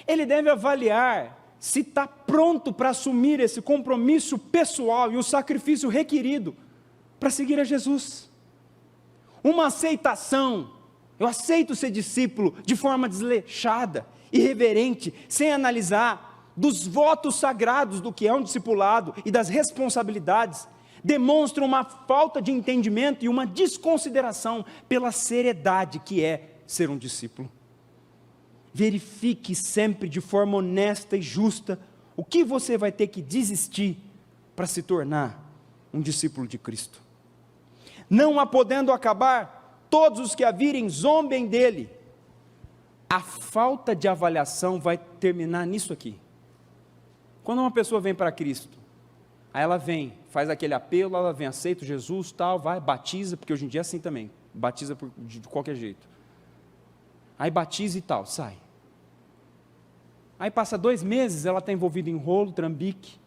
Ele deve avaliar se está pronto para assumir esse compromisso pessoal e o sacrifício requerido para seguir a Jesus. Uma aceitação, eu aceito ser discípulo de forma desleixada, irreverente, sem analisar dos votos sagrados do que é um discipulado e das responsabilidades, demonstra uma falta de entendimento e uma desconsideração pela seriedade que é ser um discípulo. Verifique sempre de forma honesta e justa o que você vai ter que desistir para se tornar um discípulo de Cristo. Não a podendo acabar, todos os que a virem zombem dele. A falta de avaliação vai terminar nisso aqui. Quando uma pessoa vem para Cristo, aí ela vem, faz aquele apelo, ela vem, aceita Jesus, tal, vai, batiza, porque hoje em dia é assim também, batiza de qualquer jeito. Aí batiza e tal, sai. Aí passa 2 meses, ela está envolvida em rolo, trambique,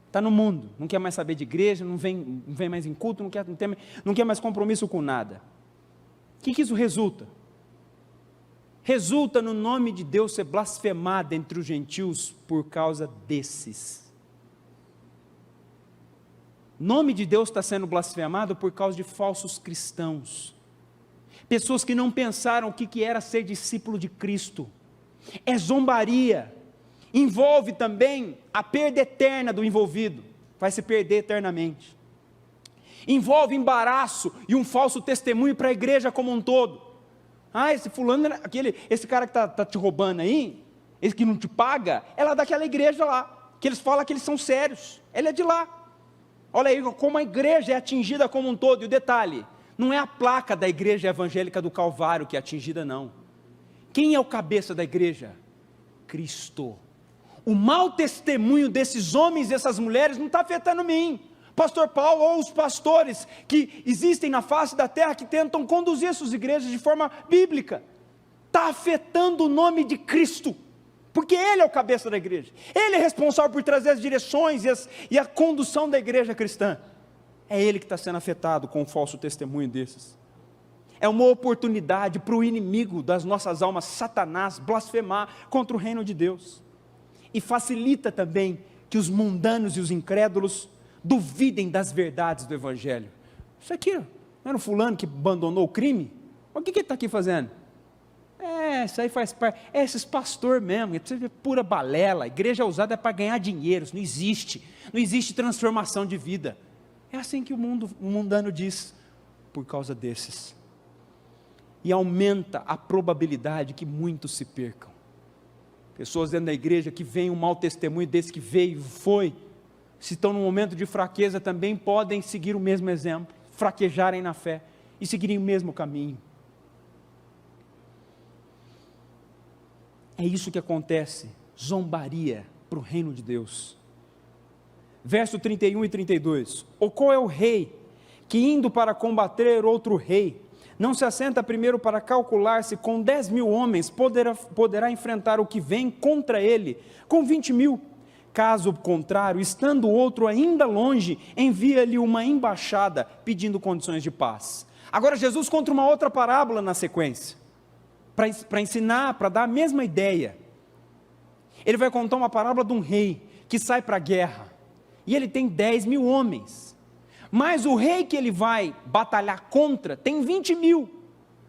está no mundo, não quer mais saber de igreja, não vem mais em culto, não quer mais compromisso com nada. O que isso resulta? Resulta no nome de Deus ser blasfemado entre os gentios por causa desses. O nome de Deus está sendo blasfemado por causa de falsos cristãos. Pessoas que não pensaram o que era ser discípulo de Cristo. É zombaria. envolve também a perda eterna do envolvido, vai se perder eternamente. Envolve embaraço e um falso testemunho para a igreja como um todo. Esse fulano, esse cara que está te roubando aí, esse que não te paga, é lá daquela igreja lá, que eles falam que eles são sérios, ele é de lá. Olha aí como a igreja é atingida como um todo, e o detalhe, não é a placa da igreja evangélica do Calvário que é atingida não. Quem é o cabeça da igreja? Cristo. O mau testemunho desses homens e dessas mulheres não está afetando mim, pastor Paulo, ou os pastores que existem na face da terra, que tentam conduzir suas igrejas de forma bíblica, está afetando o nome de Cristo, porque Ele é o cabeça da igreja, Ele é responsável por trazer as direções e a condução da igreja cristã, é Ele que está sendo afetado com o falso testemunho desses. É uma oportunidade para o inimigo das nossas almas, Satanás, blasfemar contra o reino de Deus, e facilita também que os mundanos e os incrédulos duvidem das verdades do evangelho. Isso aqui, não era o fulano que abandonou o crime? O que ele está aqui fazendo? Isso aí faz parte, esses pastores mesmo, isso é pura balela, a igreja usada é para ganhar dinheiro, isso não existe transformação de vida. É assim que o mundano diz, por causa desses. E aumenta a probabilidade que muitos se percam. Pessoas dentro da igreja que veem um mau testemunho desse que veio e foi, se estão num momento de fraqueza também podem seguir o mesmo exemplo, fraquejarem na fé e seguirem o mesmo caminho. É isso que acontece, zombaria para o reino de Deus. Verso 31 e 32, ou qual é o rei, que indo para combater outro rei, não se assenta primeiro para calcular se com 10.000 homens poderá enfrentar o que vem contra ele, com 20.000, caso contrário, estando o outro ainda longe, envia-lhe uma embaixada, pedindo condições de paz. Agora Jesus conta uma outra parábola na sequência, para ensinar, para dar a mesma ideia. Ele vai contar uma parábola de um rei, que sai para a guerra, e ele tem 10.000 homens, mas o rei que ele vai batalhar contra, tem 20.000,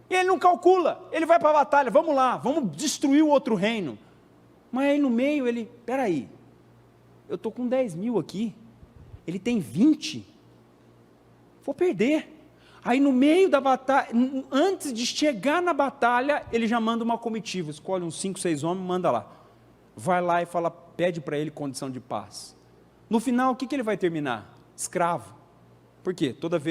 e ele não calcula, ele vai para a batalha, vamos lá, vamos destruir o outro reino, mas aí no meio ele, peraí, eu estou com 10.000 aqui, ele tem 20, vou perder. Aí no meio da batalha, antes de chegar na batalha, ele já manda uma comitiva, escolhe uns 5, 6 homens, manda lá, vai lá e fala, pede para ele condição de paz. No final, o que ele vai terminar? Escravo. Por quê? Toda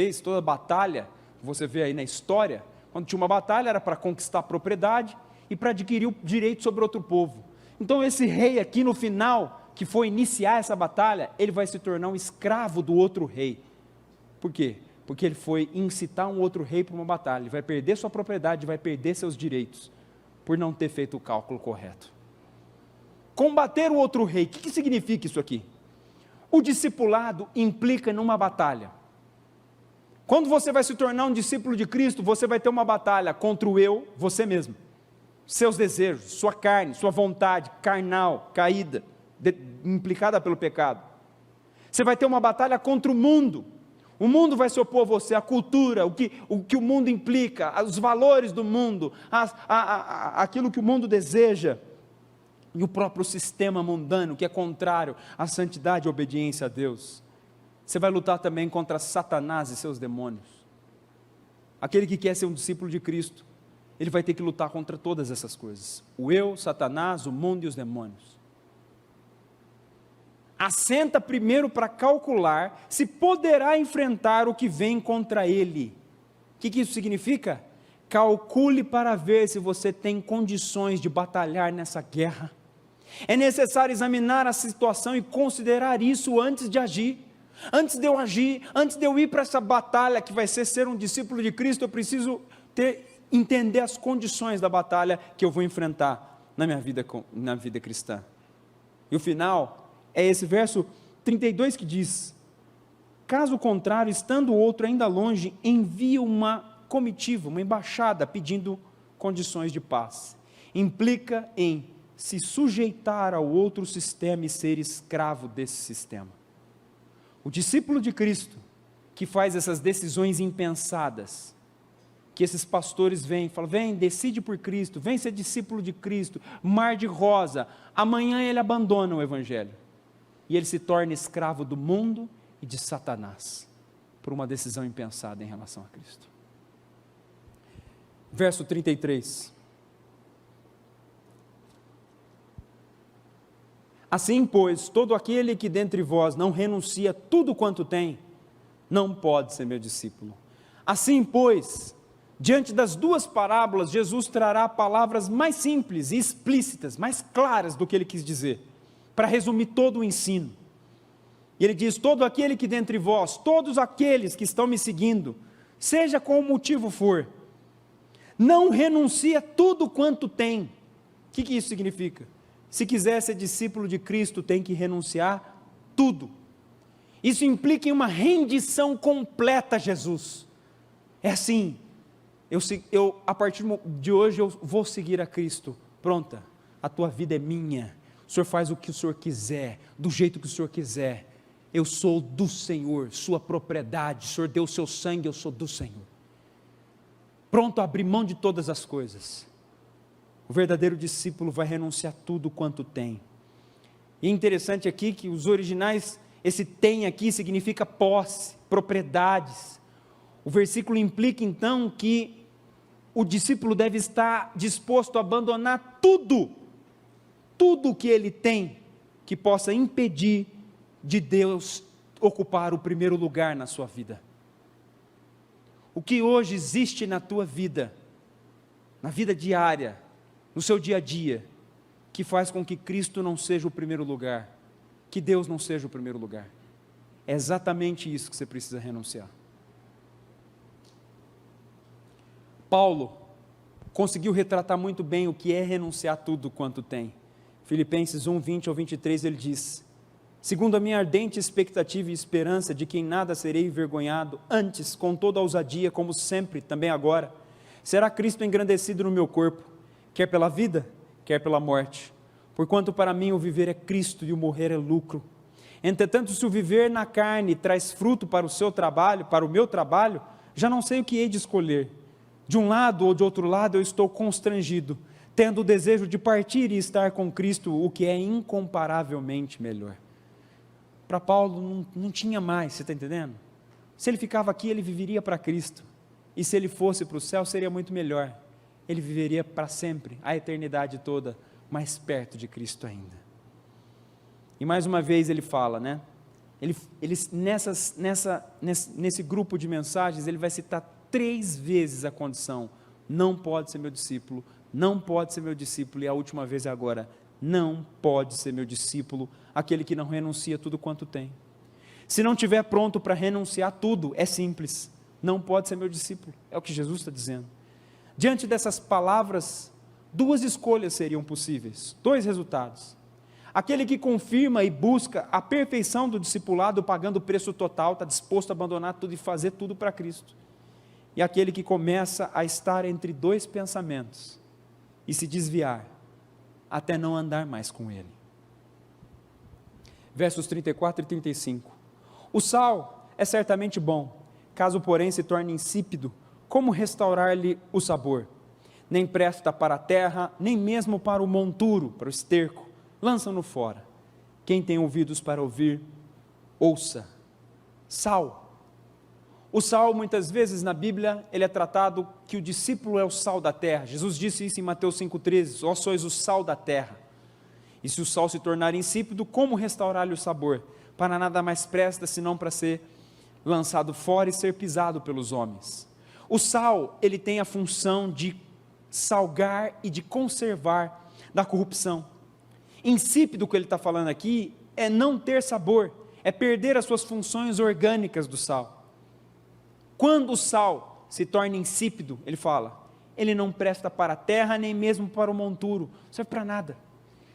batalha, você vê aí na história, quando tinha uma batalha era para conquistar a propriedade e para adquirir o direito sobre outro povo. Então esse rei aqui no final, que foi iniciar essa batalha, ele vai se tornar um escravo do outro rei. Por quê? Porque ele foi incitar um outro rei para uma batalha, ele vai perder sua propriedade, vai perder seus direitos, por não ter feito o cálculo correto. Combater o outro rei, o que significa isso aqui? O discipulado implica numa batalha. Quando você vai se tornar um discípulo de Cristo, você vai ter uma batalha contra o eu, você mesmo, seus desejos, sua carne, sua vontade carnal, caída, implicada pelo pecado. Você vai ter uma batalha contra o mundo vai se opor a você, a cultura, o que o mundo implica, os valores do mundo, aquilo que o mundo deseja, e o próprio sistema mundano, que é contrário à santidade e obediência a Deus. Você vai lutar também contra Satanás e seus demônios. Aquele que quer ser um discípulo de Cristo, ele vai ter que lutar contra todas essas coisas, o eu, Satanás, o mundo e os demônios. Assenta primeiro para calcular se poderá enfrentar o que vem contra ele. O que isso significa? Calcule para ver se você tem condições de batalhar nessa guerra. É necessário examinar a situação e considerar isso antes de agir. Antes de eu agir, antes de eu ir para essa batalha que vai ser um discípulo de Cristo, eu preciso entender as condições da batalha que eu vou enfrentar na minha vida cristã. E o final é esse verso 32 que diz, caso contrário, estando o outro ainda longe, envia uma comitiva, uma embaixada, pedindo condições de paz. Implica em se sujeitar ao outro sistema e ser escravo desse sistema. O discípulo de Cristo, que faz essas decisões impensadas, que esses pastores vêm, falam, vem, decide por Cristo, vem ser discípulo de Cristo, mar de rosa. Amanhã ele abandona o Evangelho, e ele se torna escravo do mundo e de Satanás, por uma decisão impensada em relação a Cristo. Verso 33. Assim, pois, todo aquele que dentre vós não renuncia tudo quanto tem, não pode ser meu discípulo. Assim, pois, diante das duas parábolas, Jesus trará palavras mais simples e explícitas, mais claras do que ele quis dizer, para resumir todo o ensino. E ele diz, todo aquele que dentre vós, todos aqueles que estão me seguindo, seja qual motivo for, não renuncia tudo quanto tem. O que isso significa? Se quiser ser discípulo de Cristo, tem que renunciar tudo. Isso implica em uma rendição completa a Jesus. É assim, a partir de hoje eu vou seguir a Cristo. Pronta, a tua vida é minha. O Senhor faz o que o Senhor quiser, do jeito que o Senhor quiser. Eu sou do Senhor, sua propriedade. O Senhor deu o seu sangue, eu sou do Senhor. Pronto a abrir mão de todas as coisas. O verdadeiro discípulo vai renunciar tudo quanto tem. E é interessante aqui que os originais, esse tem aqui significa posse, propriedades. O versículo implica então que o discípulo deve estar disposto a abandonar tudo que ele tem, que possa impedir de Deus ocupar o primeiro lugar na sua vida. O que hoje existe na tua vida, na vida diária, no seu dia a dia, que faz com que Cristo não seja o primeiro lugar, que Deus não seja o primeiro lugar. É exatamente isso que você precisa renunciar. Paulo conseguiu retratar muito bem o que é renunciar tudo quanto tem. Filipenses 1, 20 ao 23, ele diz, segundo a minha ardente expectativa e esperança de que em nada serei envergonhado, antes, com toda a ousadia, como sempre, também agora, será Cristo engrandecido no meu corpo, quer pela vida, quer pela morte. Porquanto para mim o viver é Cristo e o morrer é lucro. Entretanto, se o viver na carne traz fruto para o seu trabalho, para o meu trabalho, já não sei o que hei de escolher. De um lado ou de outro lado eu estou constrangido, tendo o desejo de partir e estar com Cristo, o que é incomparavelmente melhor. Para Paulo não tinha mais, você está entendendo? Se ele ficava aqui, ele viveria para Cristo. E se ele fosse para o céu, seria muito melhor. Ele viveria para sempre, a eternidade toda, mais perto de Cristo ainda. E mais uma vez ele fala, né? Nesse grupo de mensagens, ele vai citar 3 vezes a condição, não pode ser meu discípulo, não pode ser meu discípulo, e a última vez é agora, não pode ser meu discípulo, aquele que não renuncia tudo quanto tem. Se não estiver pronto para renunciar tudo, é simples, não pode ser meu discípulo, é o que Jesus está dizendo. Diante dessas palavras, 2 escolhas seriam possíveis, 2 resultados. Aquele que confirma e busca a perfeição do discipulado, pagando o preço total, está disposto a abandonar tudo e fazer tudo para Cristo. E aquele que começa a estar entre 2 pensamentos e se desviar, até não andar mais com ele. Versos 34 e 35. O sal é certamente bom, caso porém se torne insípido, como restaurar-lhe o sabor? Nem presta para a terra, nem mesmo para o monturo, para o esterco, lançam-no fora. Quem tem ouvidos para ouvir, ouça. Sal. O sal, muitas vezes na Bíblia, ele é tratado que o discípulo é o sal da terra. Jesus disse isso em Mateus 5,13, ó sois o sal da terra. E se o sal se tornar insípido, como restaurar-lhe o sabor? Para nada mais presta, senão para ser lançado fora e ser pisado pelos homens. O sal, ele tem a função de salgar e de conservar da corrupção. Insípido, que ele está falando aqui, é não ter sabor, é perder as suas funções orgânicas do sal. Quando o sal se torna insípido, ele fala, ele não presta para a terra, nem mesmo para o monturo, não serve para nada.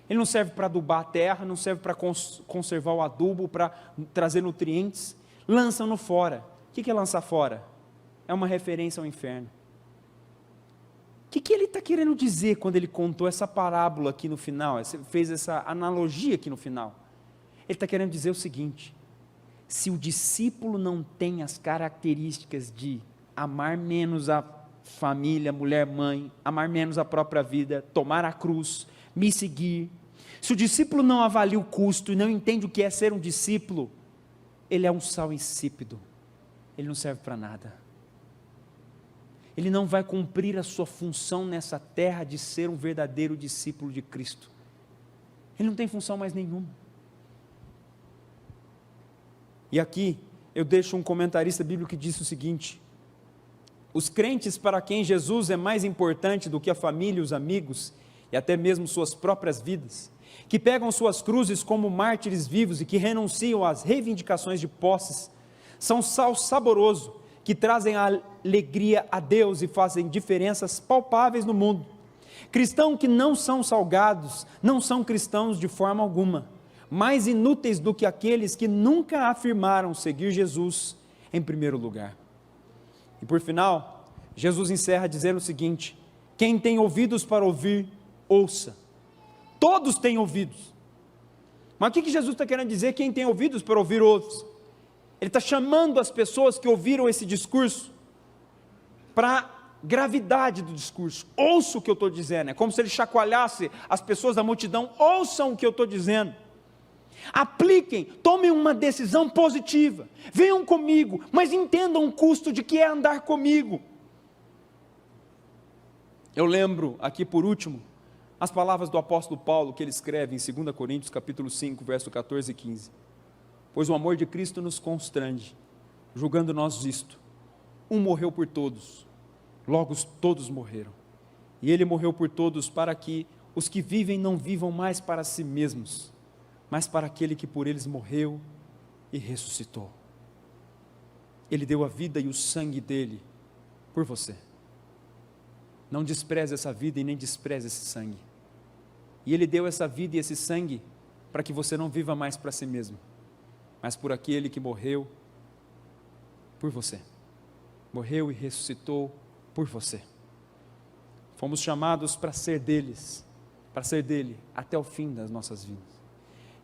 Ele não serve para adubar a terra, não serve para conservar o adubo, para trazer nutrientes, lançam-no fora. O que é lançar fora? É uma referência ao inferno. O que ele está querendo dizer quando ele contou essa parábola aqui no final, fez essa analogia aqui no final? Ele está querendo dizer o seguinte, se o discípulo não tem as características de amar menos família, mulher, mãe, amar menos a própria vida, tomar a cruz, me seguir. Se o discípulo não avalia o custo e não entende o que é ser um discípulo, ele é um sal insípido, ele não serve para nada. Ele não vai cumprir a sua função nessa terra de ser um verdadeiro discípulo de Cristo. Ele não tem função mais nenhuma. E aqui eu deixo um comentarista bíblico que disse o seguinte: os crentes para quem Jesus é mais importante do que a família e os amigos, e até mesmo suas próprias vidas, que pegam suas cruzes como mártires vivos e que renunciam às reivindicações de posses, são sal saboroso, que trazem a alegria a Deus e fazem diferenças palpáveis no mundo. Cristãos que não são salgados, não são cristãos de forma alguma, mais inúteis do que aqueles que nunca afirmaram seguir Jesus em primeiro lugar. E por final, Jesus encerra dizendo o seguinte: quem tem ouvidos para ouvir, ouça. Todos têm ouvidos. Mas o que Jesus está querendo dizer? Quem tem ouvidos para ouvir, ouça. Ele está chamando as pessoas que ouviram esse discurso para a gravidade do discurso. Ouça o que eu estou dizendo. É como se ele chacoalhasse as pessoas da multidão. Ouçam o que eu estou dizendo. Apliquem, tomem uma decisão positiva. Venham comigo, mas entendam o custo de que é andar comigo. Eu lembro aqui por último as palavras do apóstolo Paulo que ele escreve em 2 Coríntios capítulo 5, verso 14 e 15. Pois o amor de Cristo nos constrange, julgando nós isto: um morreu por todos, logo todos morreram. E ele morreu por todos para que os que vivem não vivam mais para si mesmos, mas para aquele que por eles morreu e ressuscitou. Ele deu a vida e o sangue dele por você. Não despreze essa vida e nem despreze esse sangue. E ele deu essa vida e esse sangue para que você não viva mais para si mesmo, mas por aquele que morreu por você. Morreu e ressuscitou por você. Fomos chamados para ser deles, para ser dele até o fim das nossas vidas.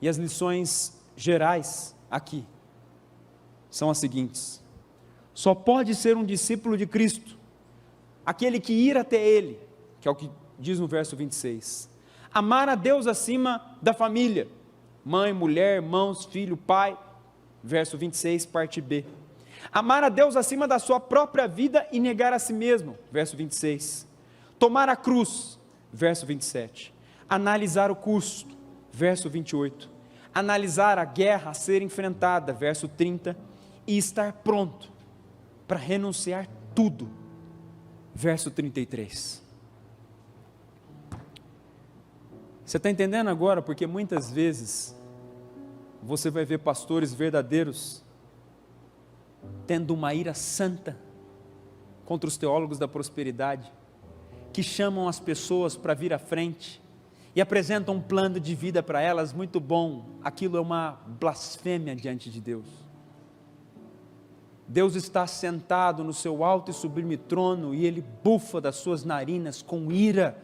E as lições gerais aqui são as seguintes: só pode ser um discípulo de Cristo aquele que ir até ele, que é o que diz no verso 26, amar a Deus acima da família, mãe, mulher, irmãos, filho, pai, verso 26, parte B, amar a Deus acima da sua própria vida e negar a si mesmo, verso 26, tomar a cruz, verso 27, analisar o custo, verso 28, analisar a guerra a ser enfrentada, verso 30, e estar pronto para renunciar tudo, verso 33. Você está entendendo agora? Porque muitas vezes você vai ver pastores verdadeiros tendo uma ira santa contra os teólogos da prosperidade, que chamam as pessoas para vir à frente e apresentam um plano de vida para elas muito bom. Aquilo é uma blasfêmia diante de Deus. Deus está sentado no seu alto e sublime trono e Ele bufa das suas narinas com ira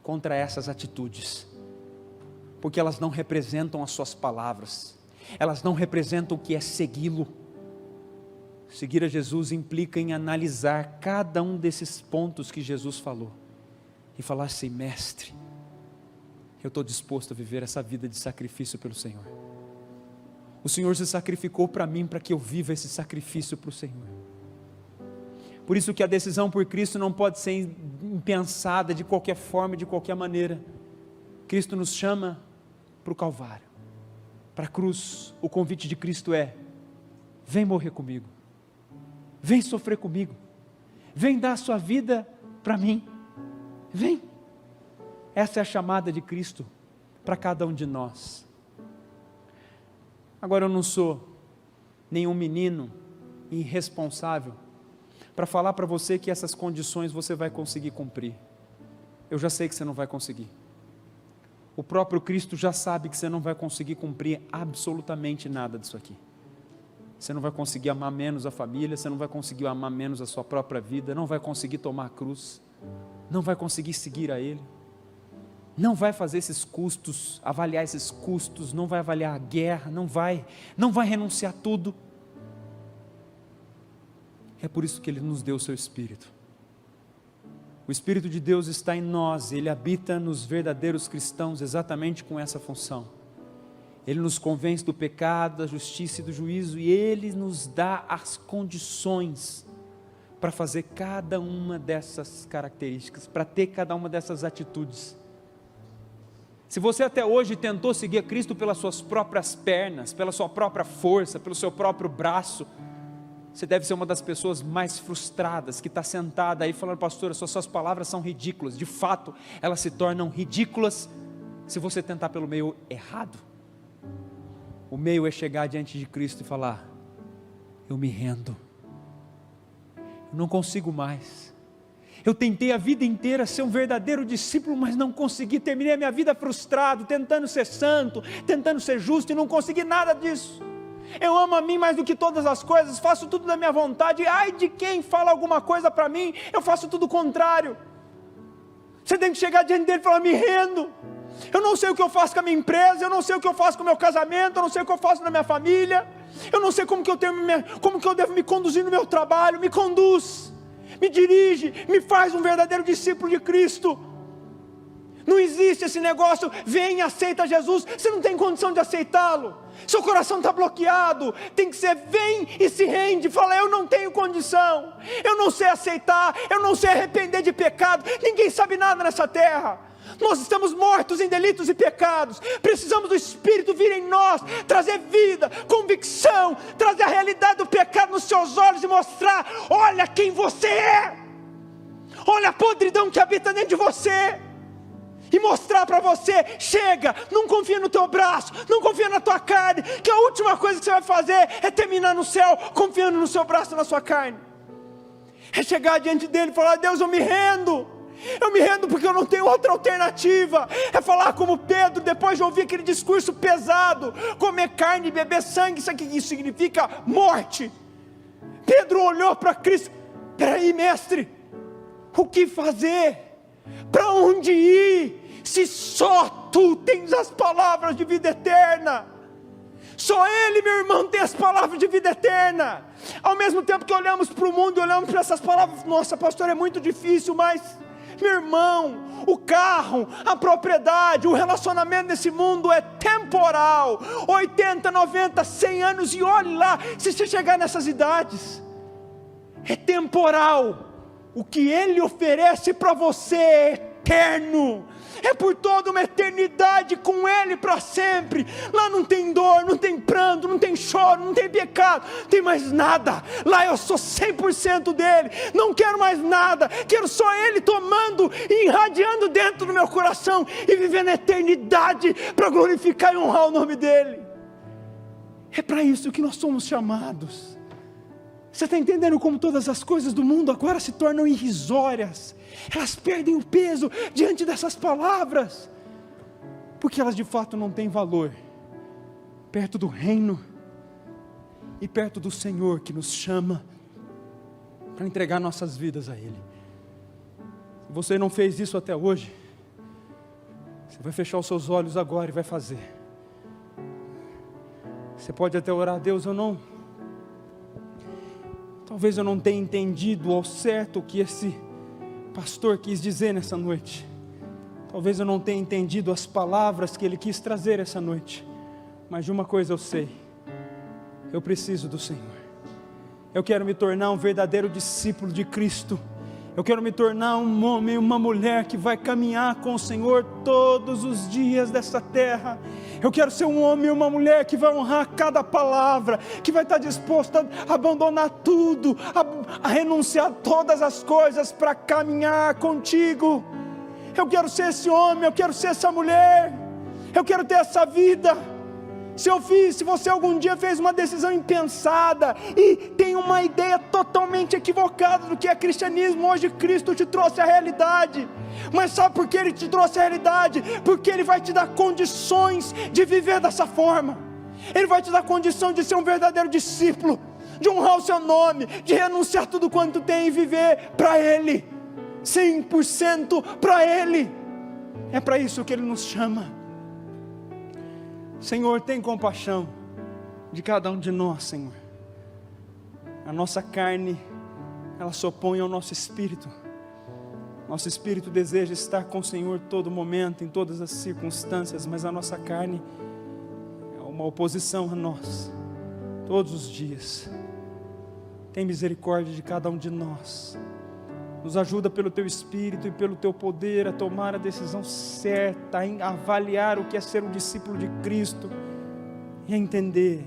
contra essas atitudes, porque elas não representam as suas palavras, elas não representam o que é segui-lo. Seguir a Jesus implica em analisar cada um desses pontos que Jesus falou e falar assim: mestre, eu estou disposto a viver essa vida de sacrifício pelo Senhor. O Senhor se sacrificou para mim, para que eu viva esse sacrifício para o Senhor. Por isso que a decisão por Cristo não pode ser impensada de qualquer forma, de qualquer maneira. Cristo nos chama para o Calvário, para a cruz. O convite de Cristo é: vem morrer comigo, vem sofrer comigo, vem dar a sua vida para mim, vem. Essa é a chamada de Cristo para cada um de nós. Agora, eu não sou nenhum menino irresponsável para falar para você que essas condições você vai conseguir cumprir. Eu já sei que você não vai conseguir. O próprio Cristo já sabe que você não vai conseguir cumprir absolutamente nada disso aqui. Você não vai conseguir amar menos a família, você não vai conseguir amar menos a sua própria vida, não vai conseguir tomar a cruz, não vai conseguir seguir a Ele, não vai fazer esses custos, avaliar esses custos, não vai avaliar a guerra, não vai renunciar a tudo. É por isso que Ele nos deu o seu Espírito, O Espírito de Deus está em nós, Ele habita nos verdadeiros cristãos exatamente com essa função. Ele nos convence do pecado, da justiça e do juízo, e Ele nos dá as condições para fazer cada uma dessas características, para ter cada uma dessas atitudes. Se você até hoje tentou seguir a Cristo pelas suas próprias pernas, pela sua própria força, pelo seu próprio braço, você deve ser uma das pessoas mais frustradas, que está sentada aí falando: pastor, as suas palavras são ridículas. De fato, elas se tornam ridículas se você tentar pelo meio errado. O meio é chegar diante de Cristo e falar: eu me rendo, eu não consigo mais. Eu tentei a vida inteira ser um verdadeiro discípulo, mas não consegui. Terminei a minha vida frustrado, tentando ser santo, tentando ser justo, e não consegui nada disso. Eu amo a mim mais do que todas as coisas, faço tudo da minha vontade. Ai de quem fala alguma coisa para mim, eu faço tudo o contrário. Você tem que chegar diante dele e falar: me rendo. Eu não sei o que eu faço com a minha empresa, eu não sei o que eu faço com o meu casamento, eu não sei o que eu faço na minha família, eu não sei como que eu devo me conduzir no meu trabalho. Me conduz, me dirige, me faz um verdadeiro discípulo de Cristo. Não existe esse negócio: vem e aceita Jesus. Você não tem condição de aceitá-lo, seu coração está bloqueado. Tem que ser: vem e se rende. Fala: eu não tenho condição, eu não sei aceitar, eu não sei arrepender de pecado. Ninguém sabe nada nessa terra. Nós estamos mortos em delitos e pecados. Precisamos do Espírito vir em nós, trazer vida, convicção, trazer a realidade do pecado nos seus olhos e mostrar: olha quem você é, olha a podridão que habita dentro de você. E mostrar para você: chega, não confia no teu braço, não confia na tua carne, que a última coisa que você vai fazer é terminar no céu confiando no seu braço e na sua carne. É chegar diante dele e falar: Deus, eu me rendo porque eu não tenho outra alternativa. É falar como Pedro, depois de ouvir aquele discurso pesado: comer carne e beber sangue, isso aqui significa morte. Pedro olhou para Cristo: peraí, mestre, o que fazer? Para onde ir? Se só tu tens as palavras de vida eterna. Só Ele, meu irmão, tem as palavras de vida eterna. Ao mesmo tempo que olhamos para o mundo e olhamos para essas palavras: nossa, pastor, é muito difícil. Mas, meu irmão, o carro, a propriedade, o relacionamento nesse mundo é temporal. 80, 90, 100 anos, e olhe lá, se você chegar nessas idades, é temporal. O que Ele oferece para você é eterno, é por toda uma eternidade com Ele para sempre. Lá não tem dor, não tem pranto, não tem choro, não tem pecado, não tem mais nada. Lá eu sou 100% dEle, não quero mais nada, quero só Ele tomando e irradiando dentro do meu coração, e vivendo a eternidade para glorificar e honrar o nome dEle. É para isso que nós somos chamados. Você está entendendo como todas as coisas do mundo agora se tornam irrisórias? Elas perdem o peso diante dessas palavras, porque elas de fato não têm valor perto do reino e perto do Senhor, que nos chama para entregar nossas vidas a Ele. Se você não fez isso até hoje, você vai fechar os seus olhos agora e vai fazer. Você pode até orar: Deus, talvez eu não tenha entendido ao certo o que esse pastor quis dizer nessa noite. Talvez eu não tenha entendido as palavras que ele quis trazer essa noite. Mas de uma coisa eu sei: eu preciso do Senhor. Eu quero me tornar um verdadeiro discípulo de Cristo. Eu quero me tornar um homem, uma mulher que vai caminhar com o Senhor todos os dias dessa terra. Eu quero ser um homem e uma mulher que vai honrar cada palavra, que vai estar disposto a abandonar tudo, a renunciar a todas as coisas para caminhar contigo. Eu quero ser esse homem, eu quero ser essa mulher, eu quero ter essa vida. Se você algum dia fez uma decisão impensada e tem uma ideia totalmente equivocada do que é cristianismo, hoje Cristo te trouxe a realidade. Mas sabe por que Ele te trouxe a realidade? Porque Ele vai te dar condições de viver dessa forma. Ele vai te dar condição de ser um verdadeiro discípulo, de honrar o seu nome, de renunciar tudo quanto tem e viver para Ele, 100% para Ele. É para isso que Ele nos chama. Senhor, tem compaixão de cada um de nós, Senhor. A nossa carne, ela se opõe ao nosso espírito. Nosso espírito deseja estar com o Senhor todo momento, em todas as circunstâncias, mas a nossa carne é uma oposição a nós, todos os dias. Tem misericórdia de cada um de nós. Nos ajuda pelo Teu Espírito e pelo Teu poder a tomar a decisão certa, a avaliar o que é ser um discípulo de Cristo e a entender.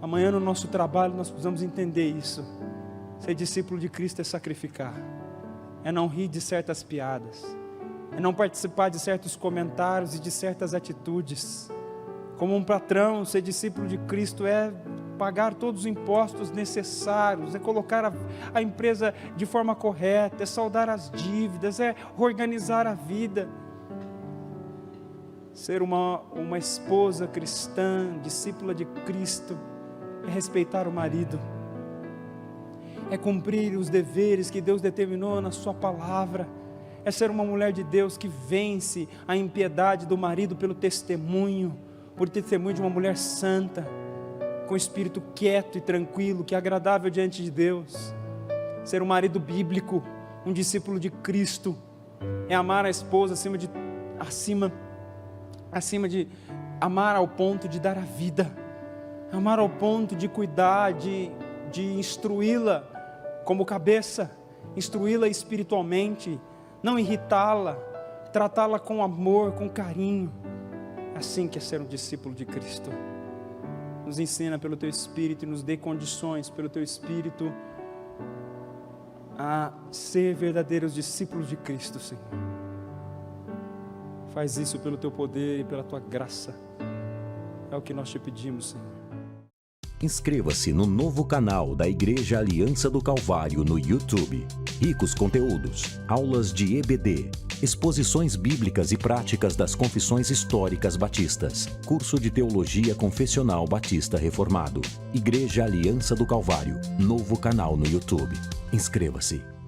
Amanhã no nosso trabalho nós precisamos entender isso. Ser discípulo de Cristo é sacrificar, é não rir de certas piadas, é não participar de certos comentários e de certas atitudes. Como um patrão, ser discípulo de Cristo é pagar todos os impostos necessários, é colocar a empresa de forma correta, é saldar as dívidas, é organizar a vida. Ser uma esposa cristã, discípula de Cristo, é respeitar o marido, é cumprir os deveres que Deus determinou na sua palavra, é ser uma mulher de Deus que vence a impiedade do marido pelo testemunho de uma mulher santa, com espírito quieto e tranquilo, que é agradável diante de Deus. Ser um marido bíblico, um discípulo de Cristo, é amar a esposa acima de amar ao ponto de dar a vida, amar ao ponto de cuidar, de instruí-la como cabeça, instruí-la espiritualmente, não irritá-la, tratá-la com amor, com carinho. Assim que é ser um discípulo de Cristo. Nos ensina pelo Teu Espírito e nos dê condições pelo Teu Espírito a ser verdadeiros discípulos de Cristo, Senhor. Faz isso pelo Teu poder e pela Tua graça. É o que nós Te pedimos, Senhor. Inscreva-se no novo canal da Igreja Aliança do Calvário no YouTube. Ricos conteúdos, aulas de EBD, exposições bíblicas e práticas das confissões históricas batistas, curso de Teologia Confessional Batista Reformado. Igreja Aliança do Calvário, novo canal no YouTube. Inscreva-se.